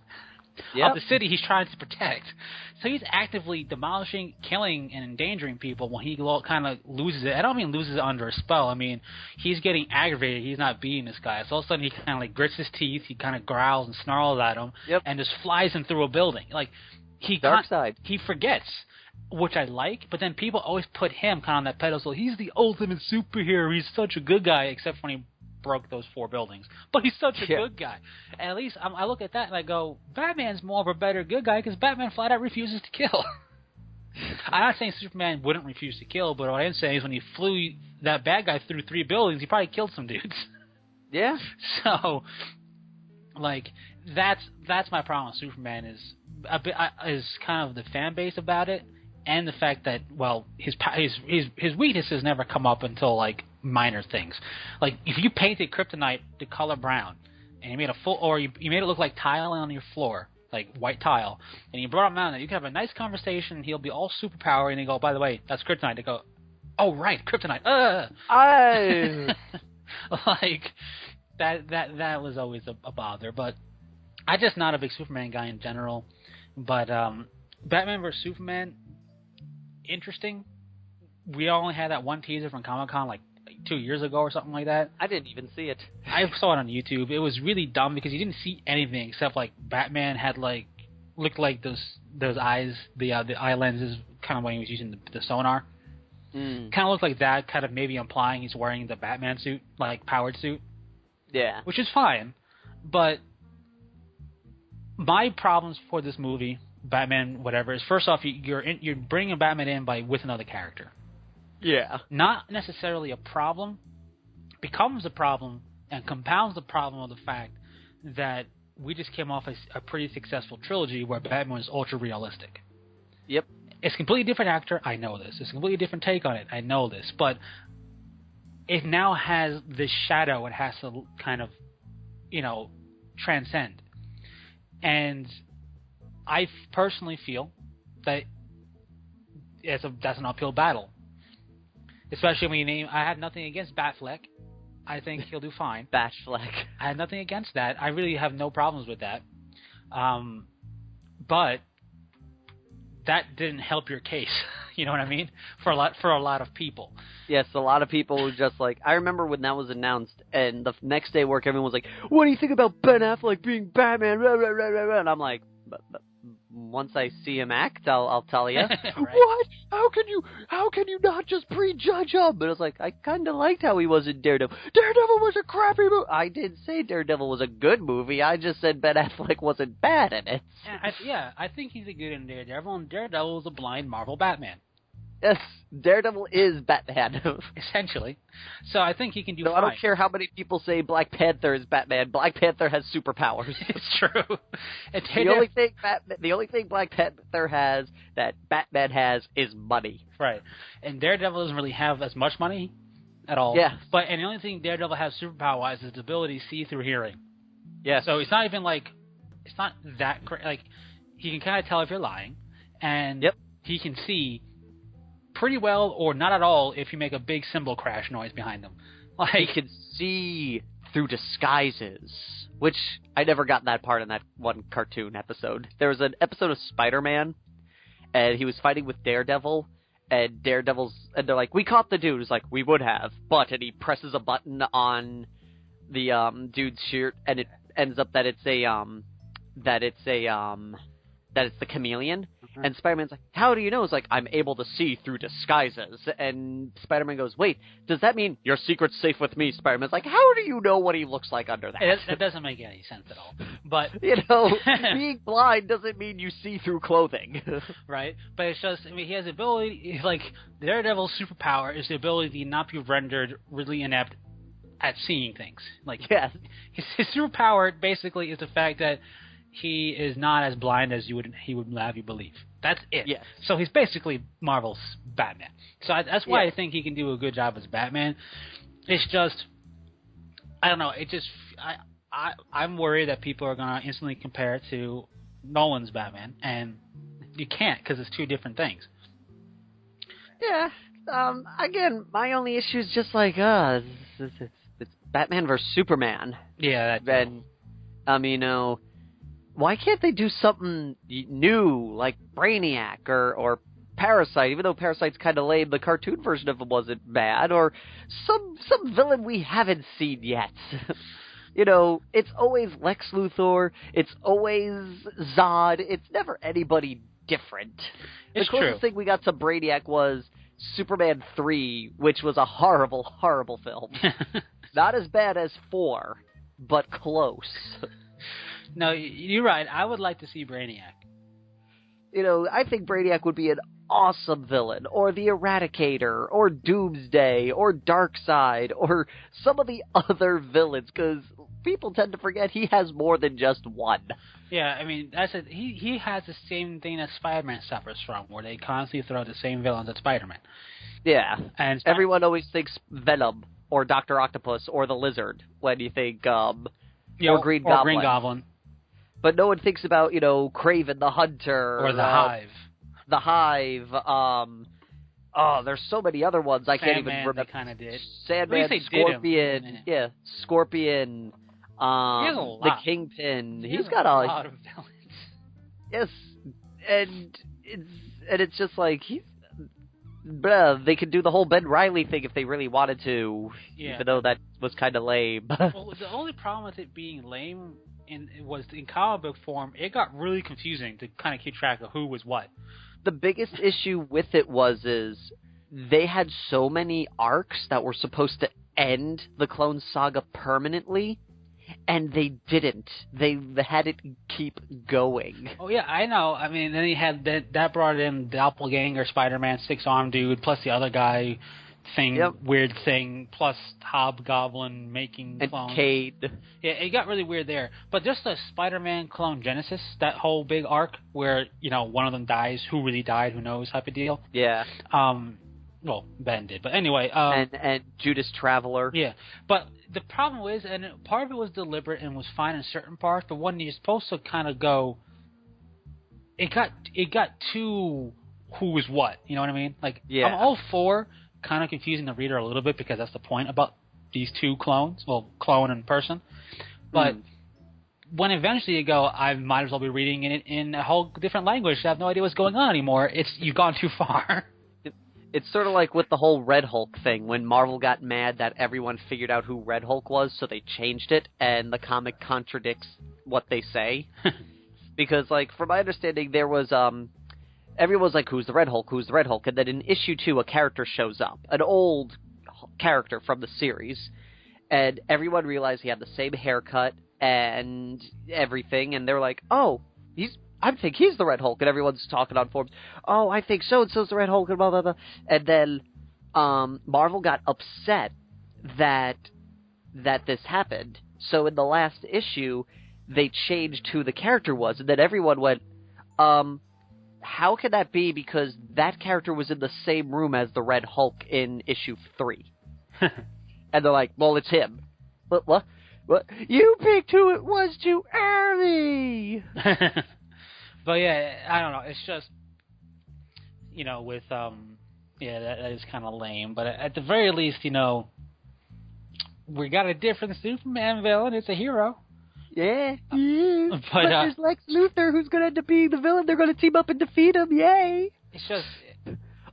of the city he's trying to protect. So he's actively demolishing, killing, and endangering people when he kind of loses it. I don't mean loses it under a spell. I mean, he's getting aggravated. He's not beating this guy. So all of a sudden he kind of like grits his teeth. He kind of growls and snarls at him and just flies him through a building. Like he forgets, which I like. But then people always put him kind of on that pedestal. He's the ultimate superhero. He's such a good guy, except when he broke those 4 buildings. But he's such a good guy. And at least I look at that and I go, Batman's more of a better good guy because Batman flat out refuses to kill. I'm not saying Superman wouldn't refuse to kill, but what I am saying is when he flew that bad guy through 3 buildings, he probably killed some dudes. Yeah. So, like, that's my problem with Superman is kind of the fan base about it, and the fact that, well, his weaknesses never come up until like minor things. Like if you painted kryptonite the color brown and you made you made it look like tile on your floor, like white tile, and you brought him out and you can have a nice conversation, he'll be all superpower, and they go, by the way, that's kryptonite. They go, oh right, kryptonite. Like that was always a bother. But I'm just not a big Superman guy in general. But Batman vs Superman, interesting. We only had that one teaser from Comic-Con like 2 years ago or something like that. I didn't even see it. I saw it on YouTube. It was really dumb because you didn't see anything except like Batman had like looked like those eyes, the eye lenses, kind of when he was using the sonar. Kind of looked like that, kind of maybe implying he's wearing the Batman suit, like powered suit. Yeah. Which is fine, but my problems for this movie, Batman, whatever, is first off, you're bringing Batman in with another character. Yeah. Not necessarily a problem, becomes a problem, and compounds the problem of the fact that we just came off a pretty successful trilogy where Batman was ultra realistic. Yep. It's a completely different actor, I know this. It's a completely different take on it, I know this. But it now has this shadow it has to kind of, transcend. And I personally feel that that's an uphill battle. Especially when you name... I have nothing against Batfleck. I think he'll do fine. Batfleck. I have nothing against that. I really have no problems with that. But that didn't help your case. You know what I mean? For a lot of people. Yes, a lot of people were just like... I remember when that was announced, and the next day at work, everyone was like, what do you think about Ben Affleck being Batman? And I'm like... Once I see him act, I'll tell you. Right. What? How can you not just prejudge him? But it's like, I kind of liked how he was in Daredevil. Daredevil was a crappy movie. I didn't say Daredevil was a good movie. I just said Ben Affleck wasn't bad in it. I think he's a good in Daredevil, and Daredevil is a blind Marvel Batman. Yes, Daredevil is Batman. Essentially. So I think he can do fine. I don't care how many people say Black Panther is Batman. Black Panther has superpowers. It's true. The only thing Black Panther has that Batman has is money. Right. And Daredevil doesn't really have as much money at all. Yeah. And the only thing Daredevil has superpower-wise is the ability to see through hearing. Yeah. So it's not even like... It's not that... Like, he can kind of tell if you're lying. And he can see... pretty well or not at all if you make a big cymbal crash noise behind them. Like, he can see through disguises. which I never got that part in that one cartoon episode. There was an episode of Spider-Man, and he was fighting with Daredevil, and and they're like, we caught the dude. He's like, we would have, but, and he presses a button on the dude's shirt, and it ends up that it's the chameleon. Mm-hmm. And Spider-Man's like, how do you know? It's like, I'm able to see through disguises. And Spider-Man goes, wait, does that mean your secret's safe with me? Spider-Man's like, how do you know what he looks like under that? That doesn't make any sense at all. But being blind doesn't mean you see through clothing. Right? But it's just, I mean, he has the ability, like, Daredevil's superpower is the ability to not be rendered really inept at seeing things. Like, yes. His superpower basically is the fact that he is not as blind as he would have you believe. That's it. Yes. So he's basically Marvel's Batman. So that's why I think he can do a good job as Batman. It's just, I don't know. It just, I'm worried that people are going to instantly compare it to Nolan's Batman, and you can't because it's two different things. Yeah. Again, my only issue is just like, it's Batman versus Superman. Yeah. And, why can't they do something new, like Brainiac or Parasite, even though Parasite's kind of lame, the cartoon version of him wasn't bad, or some villain we haven't seen yet. It's always Lex Luthor, it's always Zod, it's never anybody different. The closest thing we got to Brainiac was Superman 3, which was a horrible, horrible film. Not as bad as 4, but close. No, you're right. I would like to see Brainiac. I think Brainiac would be an awesome villain, or the Eradicator, or Doomsday, or Darkseid, or some of the other villains, because people tend to forget he has more than just one. Yeah, I mean, that's it. He has the same thing that Spider-Man suffers from, where they constantly throw the same villains at Spider-Man. Yeah, and everyone always thinks Venom, or Dr. Octopus, or the Lizard, when you think, or Green Goblin. But no one thinks about, Kraven the Hunter. Or the Hive. The Hive. There's so many other ones I can't even remember. They kind of did. Sandman, Scorpion. Yeah, Scorpion. The Kingpin. He's got a lot of villains. Yes, and it's just like they could do the whole Ben Reilly thing if they really wanted to, even though that was kind of lame. Well, the only problem with it being lame was in comic book form, it got really confusing to kind of keep track of who was what. The biggest issue with it is they had so many arcs that were supposed to end the Clone Saga permanently, and they didn't. They had it keep going. Oh yeah, I know. I mean, then he had that brought in Doppelganger, Spider-Man, six-armed dude, plus the other guy weird thing, plus Hobgoblin making clones. And Cade. Yeah, it got really weird there. But just the Spider-Man Clone Genesis, that whole big arc where, one of them dies, who really died, who knows type of deal. Yeah. Well, Ben did, but anyway. And Judas Traveler. Yeah, but the problem is, and part of it was deliberate and was fine in certain parts, but when you're supposed to kind of go, it got too who was what, you know what I mean? Like, I'm all for kind of confusing the reader a little bit because that's the point about these two clones, well, clone and person, but when eventually you go, I might as well be reading it in a whole different language. I have no idea what's going on anymore. You've gone too far. It's sort of like with the whole Red Hulk thing, when Marvel got mad that everyone figured out who Red Hulk was, so they changed it, and the comic contradicts what they say. Because, like, from my understanding, there was, everyone was like, who's the Red Hulk, who's the Red Hulk? And then in issue 2, a character shows up, an old character from the series, and everyone realized he had the same haircut and everything, and they're like, oh, I think he's the Red Hulk, and everyone's talking on forums. Oh, I think so-and-so's the Red Hulk, and blah, blah, blah. And then Marvel got upset that this happened. So in the last issue, they changed who the character was, and then everyone went, how can that be? Because that character was in the same room as the Red Hulk in issue 3. And they're like, well, it's him. But what? You picked who it was too early! But yeah, I don't know. It's just, with that is kind of lame. But at the very least, we got a different Superman villain. It's a hero. Yeah. But there's Lex Luthor, who's going to end up being the villain. They're going to team up and defeat him. Yay! It's just...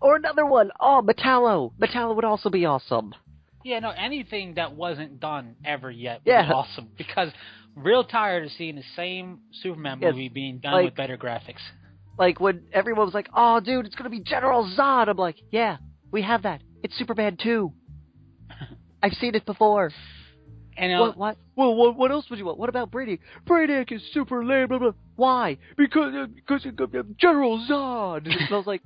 Or another one. Oh, Metallo. Metallo would also be awesome. Yeah, no, anything that wasn't done ever yet would be awesome. Because real tired of seeing the same Superman movie being done with better graphics. Like, when everyone was like, oh, dude, it's going to be General Zod. I'm like, yeah, we have that. It's Superman 2. I've seen it before. And what? Well, what else would you want? What about Brainiac? Brainiac is super lame, blah, blah. Why? Because General Zod. And I was like,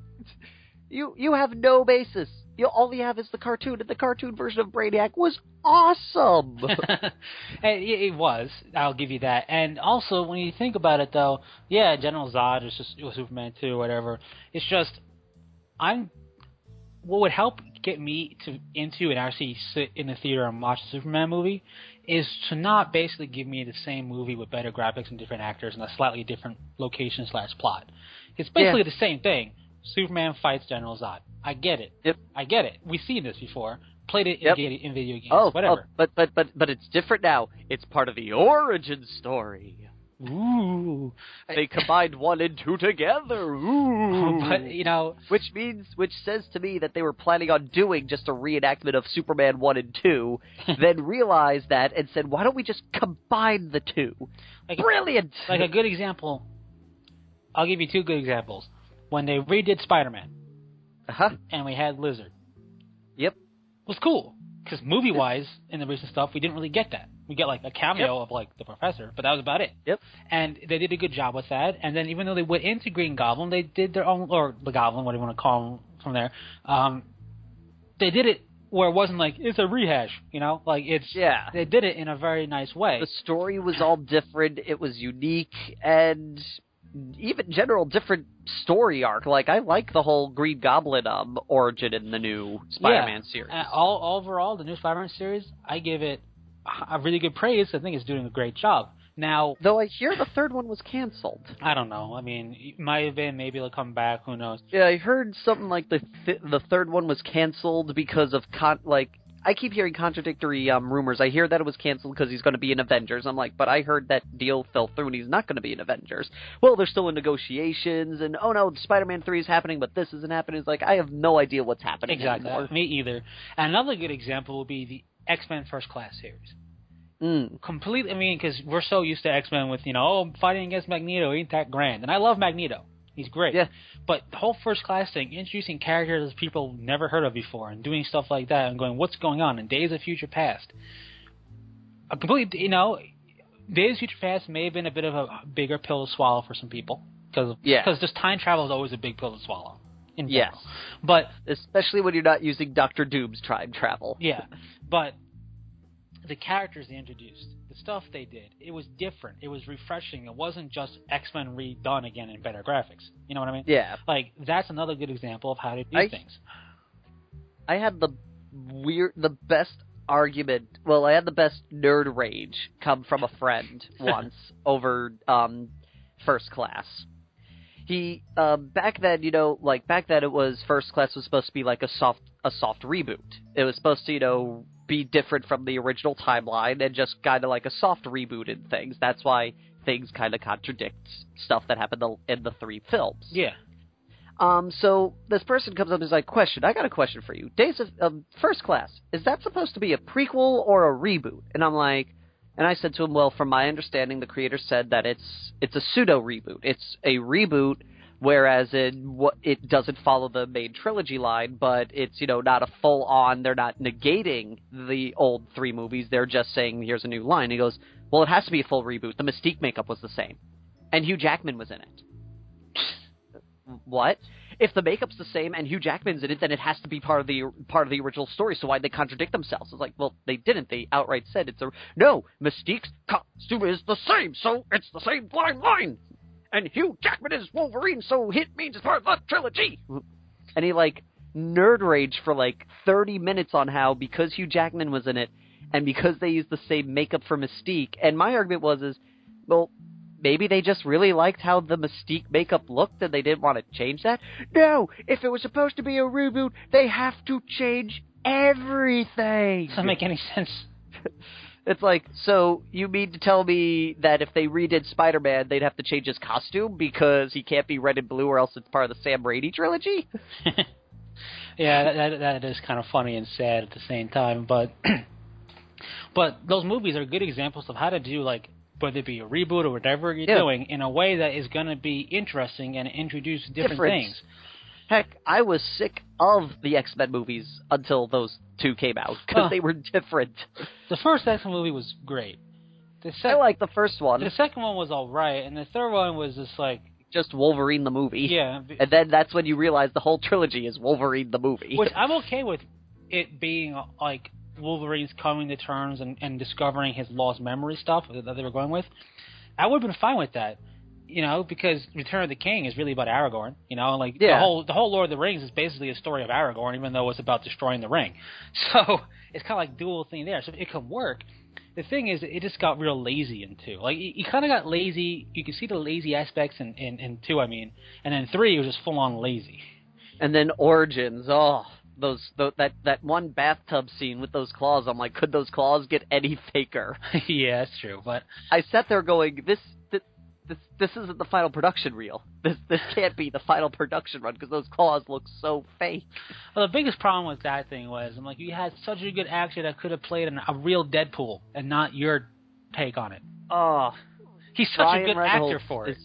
you have no basis. All you have is the cartoon, and the cartoon version of Brainiac was awesome. It was. I'll give you that. And also, when you think about it, though, yeah, General Zod is just Superman 2 or whatever. It's just, what would help get me into and actually sit in the theater and watch a Superman movie is to not basically give me the same movie with better graphics and different actors and a slightly different location/plot. It's basically the same thing. Superman fights General Zod. I get it. Yep. I get it. We've seen this before. Played it in video games. Whatever. But it's different now. It's part of the origin story. Ooh. They combined 1 and 2 together. Ooh. But, Which says to me that they were planning on doing just a reenactment of Superman 1 and 2, then realized that and said, why don't we just combine the two? Brilliant! Like a good example, I'll give you 2 good examples. When they redid Spider-Man, and we had Lizard. Yep. It was cool, because movie-wise, in the recent stuff, we didn't really get that. We get, like, a cameo of, like, the Professor, but that was about it. Yep. And they did a good job with that, and then even though they went into Green Goblin, they did their own, or the Goblin, whatever you want to call him from there, they did it where it wasn't like, it's a rehash, you know? Like, they did it in a very nice way. The story was all different, it was unique, and even general different story arc. Like, I like the whole Green Goblin origin in the new Spider-Man series. Overall, the new Spider-Man series, I give it a really good praise. I think it's doing a great job. Now, though I hear the third one was canceled. I don't know. I mean, it might have been. Maybe it'll come back. Who knows? Yeah, I heard something like the third one was canceled because of I keep hearing contradictory rumors. I hear that it was canceled because he's going to be in Avengers. I'm like, but I heard that deal fell through and he's not going to be in Avengers. Well, they're still in negotiations, and oh no, Spider-Man 3 is happening, but this isn't happening. It's like, I have no idea what's happening anymore. Me either. And another good example would be the X-Men First Class series. Completely, I mean, because we're so used to X-Men with, fighting against Magneto, ain't that grand. And I love Magneto. He's great. Yeah. But the whole First Class thing, introducing characters people never heard of before and doing stuff like that and going, what's going on in Days of Future Past? A complete, Days of Future Past may have been a bit of a bigger pill to swallow for some people. Because just time travel is always a big pill to swallow. Yes. But especially when you're not using Dr. Doom's time travel. Yeah. But the characters they introduced, the stuff they did, it was different. It was refreshing. It wasn't just X-Men redone again in better graphics. You know what I mean? Yeah. Like, that's another good example of how to do things. I had the best argument. Well, I had the best nerd rage come from a friend once over First Class. He back then, it was First Class was supposed to be like a soft reboot. It was supposed to, be different from the original timeline and just kind of like a soft reboot in things. That's why things kind of contradict stuff that happened in the 3 films. Yeah. So this person comes up and is like, I got a question for you. Days of First Class, is that supposed to be a prequel or a reboot? And I'm like, and I said to him, well, from my understanding, the creator said that it's a pseudo reboot. It's a reboot, whereas it doesn't follow the main trilogy line, but it's, not a full-on, they're not negating the old 3 movies, they're just saying, here's a new line. He goes, well, it has to be a full reboot. The Mystique makeup was the same. And Hugh Jackman was in it. What? If the makeup's the same and Hugh Jackman's in it, then it has to be part of the original story, so why'd they contradict themselves? It's like, well, they didn't. They outright said no, Mystique's costume is the same, so it's the same line. And Hugh Jackman is Wolverine, so it means it's part of the trilogy. And he, nerd rage for, 30 minutes on how, because Hugh Jackman was in it, and because they used the same makeup for Mystique, and my argument was, well, maybe they just really liked how the Mystique makeup looked, and they didn't want to change that? No! If it was supposed to be a reboot, they have to change everything! Doesn't make any sense. It's like, so you mean to tell me that if they redid Spider-Man, they'd have to change his costume because he can't be red and blue or else it's part of the Sam Raimi trilogy? Yeah, that is kind of funny and sad at the same time, but those movies are good examples of how to do, like, whether it be a reboot or whatever you're doing, in a way that is going to be interesting and introduce different things. Heck, I was sick of the X-Men movies until those two came out, because they were different. The first X-Men movie was great. I like the first one. The second one was alright, and the third one was just like... Just Wolverine the movie. Yeah. And then that's when you realize the whole trilogy is Wolverine the movie. Which I'm okay with it being, like, Wolverine's coming to terms and discovering his lost memory stuff that they were going with. I would have been fine with that. You know, because Return of the King is really about Aragorn. You know, like the whole Lord of the Rings is basically a story of Aragorn, even though it's about destroying the ring. So it's kind of like dual thing there. So it can work. The thing is, it just got real lazy in 2. Like he kind of got lazy. You can see the lazy aspects in 2. I mean, and then 3 it was just full on lazy. And then Origins. Oh, that one bathtub scene with those claws. I'm like, could those claws get any faker? Yeah, that's true. But I sat there going, This isn't the final production reel. This can't be the final production run because those claws look so fake. Well, the biggest problem with that thing was, I'm like, you had such a good actor that could have played a real Deadpool and not your take on it. Oh, he's such a good actor for it.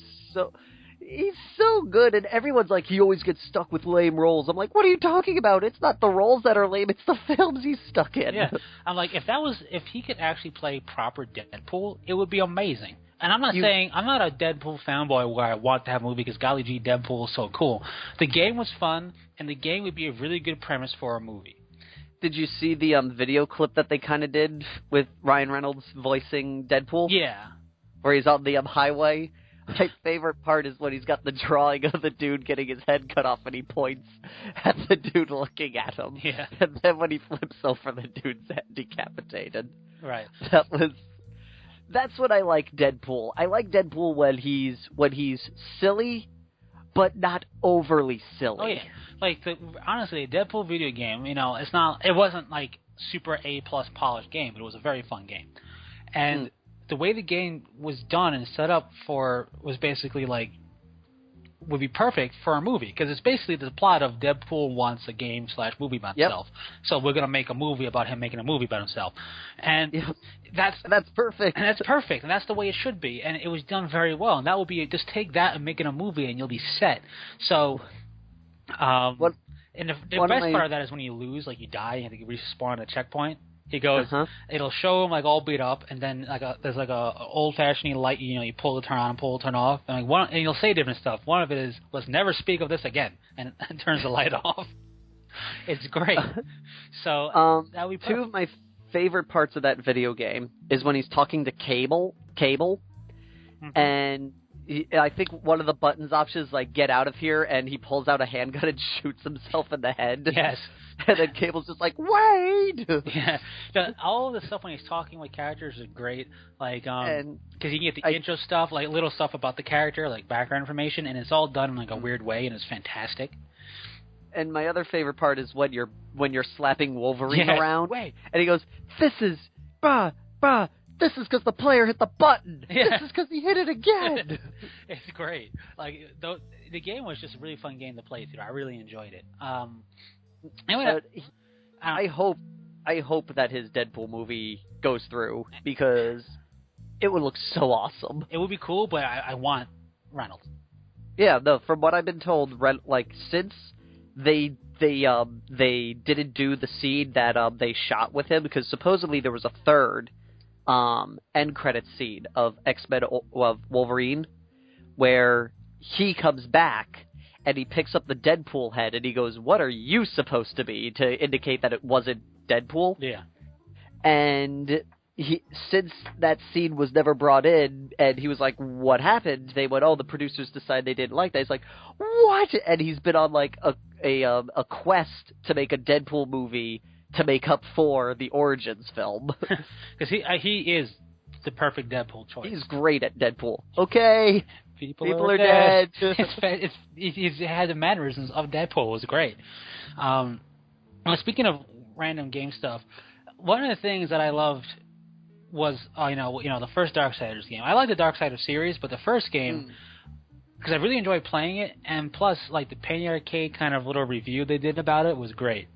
He's so good, and everyone's like, he always gets stuck with lame roles. I'm like, what are you talking about? It's not the roles that are lame; it's the films he's stuck in. Yeah, I'm like, if he could actually play proper Deadpool, it would be amazing. And I'm not saying, I'm not a Deadpool fanboy where I want to have a movie because golly gee, Deadpool is so cool. The game was fun, and the game would be a really good premise for a movie. Did you see the video clip that they kind of did with Ryan Reynolds voicing Deadpool? Yeah. Where he's on the highway? My favorite part is when he's got the drawing of the dude getting his head cut off and he points at the dude looking at him. Yeah. And then when he flips over, the dude's head decapitated. Right. That's what I like Deadpool. I like Deadpool when he's silly, but not overly silly. Oh yeah, like honestly, the Deadpool video game, you know, it wasn't like super A+ polished game, but it was a very fun game, and the way the game was done and set up was basically like would be perfect for a movie because it's basically the plot of Deadpool wants a game / movie about himself, so we're gonna make a movie about him making a movie about himself, and that's perfect, and that's perfect, and that's the way it should be, and it was done very well, and that would be just take that and make it a movie, and you'll be set. So, and the best part of that is when you lose, like you die, and you respawn at a checkpoint. He goes, it'll show him like all beat up, and then there's like a old-fashioned light, you know, you pull the turn on and pull the turn off, and and you'll say different stuff. One of it is, let's never speak of this again, and turns the light off. It's great. So that would be perfect. 2 of my favorite parts of that video game is when he's talking to Cable, and I think one of the buttons options is like get out of here, and he pulls out a handgun and shoots himself in the head. Yes. And then Cable's just like, wait! Yeah. All of the stuff when he's talking with characters is great. Like, because you can get the intro stuff, like little stuff about the character, like background information, and it's all done in like a weird way, and it's fantastic. And my other favorite part is when you're slapping Wolverine around, and he goes, this is because the player hit the button. Yeah. This is because he hit it again. It's great. Like the game was just a really fun game to play through. I really enjoyed it. Anyway, I hope that his Deadpool movie goes through because it would look so awesome. It would be cool, but I want Reynolds. Yeah, no. From what I've been told, since they didn't do the scene that they shot with him because supposedly there was a third end credit scene of X-Men of Wolverine where he comes back and he picks up the Deadpool head and he goes, what are you supposed to be, to indicate that it wasn't Deadpool? Yeah. And since that scene was never brought in and he was like, what happened? They went, the producers decided they didn't like that. He's like, what? And he's been on like a quest to make a Deadpool movie to make up for the Origins film. Because he is the perfect Deadpool choice. He's great at Deadpool. Okay. People are dead. He had the mannerisms of Deadpool. It was great. Speaking of random game stuff, one of the things that I loved was the first Darksiders game. I like the Darksiders series, but the first game, because I really enjoyed playing it, and plus like the Penny Arcade kind of little review they did about it was great.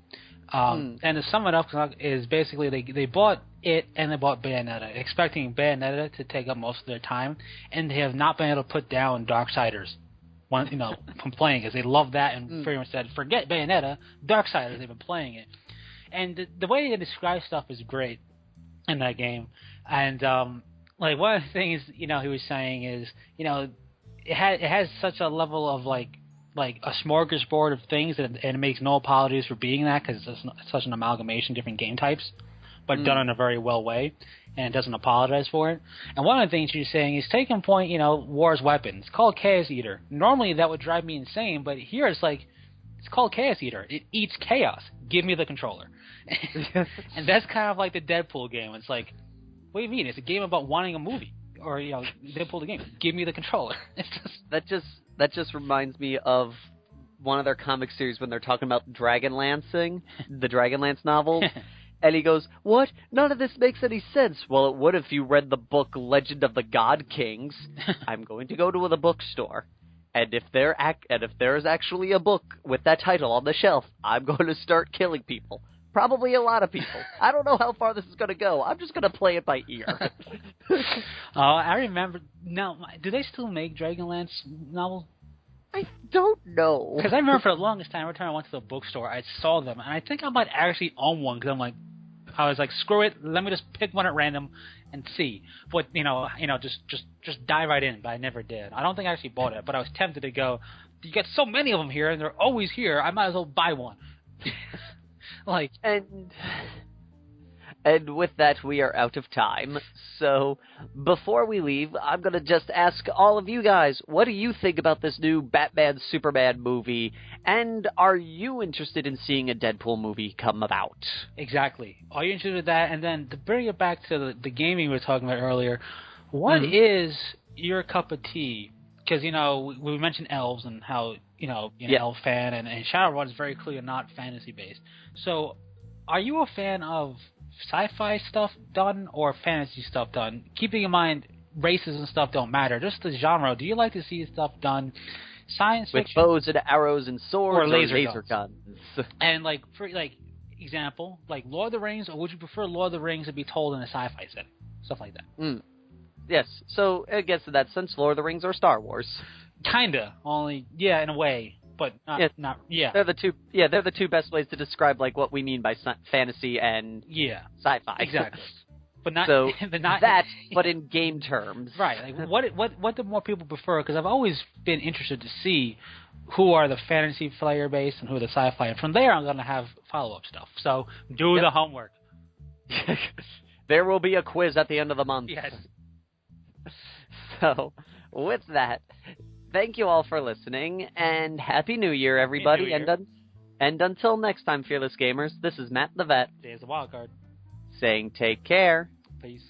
And to sum it up, is basically they bought it and they bought Bayonetta, expecting Bayonetta to take up most of their time, and they have not been able to put down Darksiders. From playing, because they love that and pretty much said, forget Bayonetta, Darksiders. They've been playing it, and the way they describe stuff is great in that game. And like one of the things he was saying is it has such a level of like a smorgasbord of things, and it makes no apologies for being that, because it's such an amalgamation of different game types, but done in a very well way, and it doesn't apologize for it. And one of the things she's saying is taking point, war's weapon. It's called Chaos Eater. Normally that would drive me insane, but here it's like, it's called Chaos Eater. It eats chaos. Give me the controller. And that's kind of like the Deadpool game. It's like, what do you mean? It's a game about wanting a movie. Or, Deadpool the game. Give me the controller. It's just... That just reminds me of one of their comic series when they're talking about Dragonlancing, the Dragonlance novel. And he goes, what? None of this makes any sense. Well, it would if you read the book Legend of the God Kings. I'm going to go to the bookstore. And if there is actually a book with that title on the shelf, I'm going to start killing people. Probably a lot of people. I don't know how far this is going to go. I'm just going to play it by ear. I remember. Now, do they still make Dragonlance novels? I don't know. Because I remember for the longest time, every time I went to the bookstore, I saw them, and I think I might actually own one, because I was like, screw it, let me just pick one at random and see. But just dive right in. But I never did. I don't think I actually bought it, but I was tempted to go. You get so many of them here, and they're always here. I might as well buy one. And with that, we are out of time. So, before we leave, I'm going to just ask all of you guys, what do you think about this new Batman-Superman movie? And are you interested in seeing a Deadpool movie come about? Exactly. Are you interested in that? And then, to bring it back to the gaming we were talking about earlier, what is your cup of tea? Because, we mentioned elves and how, elf fan, and Shadowrun is very clearly not fantasy-based. So, are you a fan of sci-fi stuff done or fantasy stuff done? Keeping in mind, races and stuff don't matter. Just the genre. Do you like to see stuff done science fiction? With bows and arrows and swords or laser guns. And, for example, like Lord of the Rings, or would you prefer Lord of the Rings to be told in a sci-fi setting? Stuff like that. Yes, so I guess in that sense, Lord of the Rings or Star Wars. Kinda, only in a way, but not. They're the two. Yeah, they're the two best ways to describe what we mean by fantasy and sci-fi. Exactly, but not. So but not that, but in game terms, right? What do more people prefer? Because I've always been interested to see who are the fantasy player base and who are the sci-fi, and from there I'm going to have follow-up stuff. So do the homework. There will be a quiz at the end of the month. Yes. So, with that, thank you all for listening, and Happy New Year, everybody. Happy New Year. And until next time, Fearless Gamers, this is Matt the Vet. Days the Wildcard. Saying take care. Peace.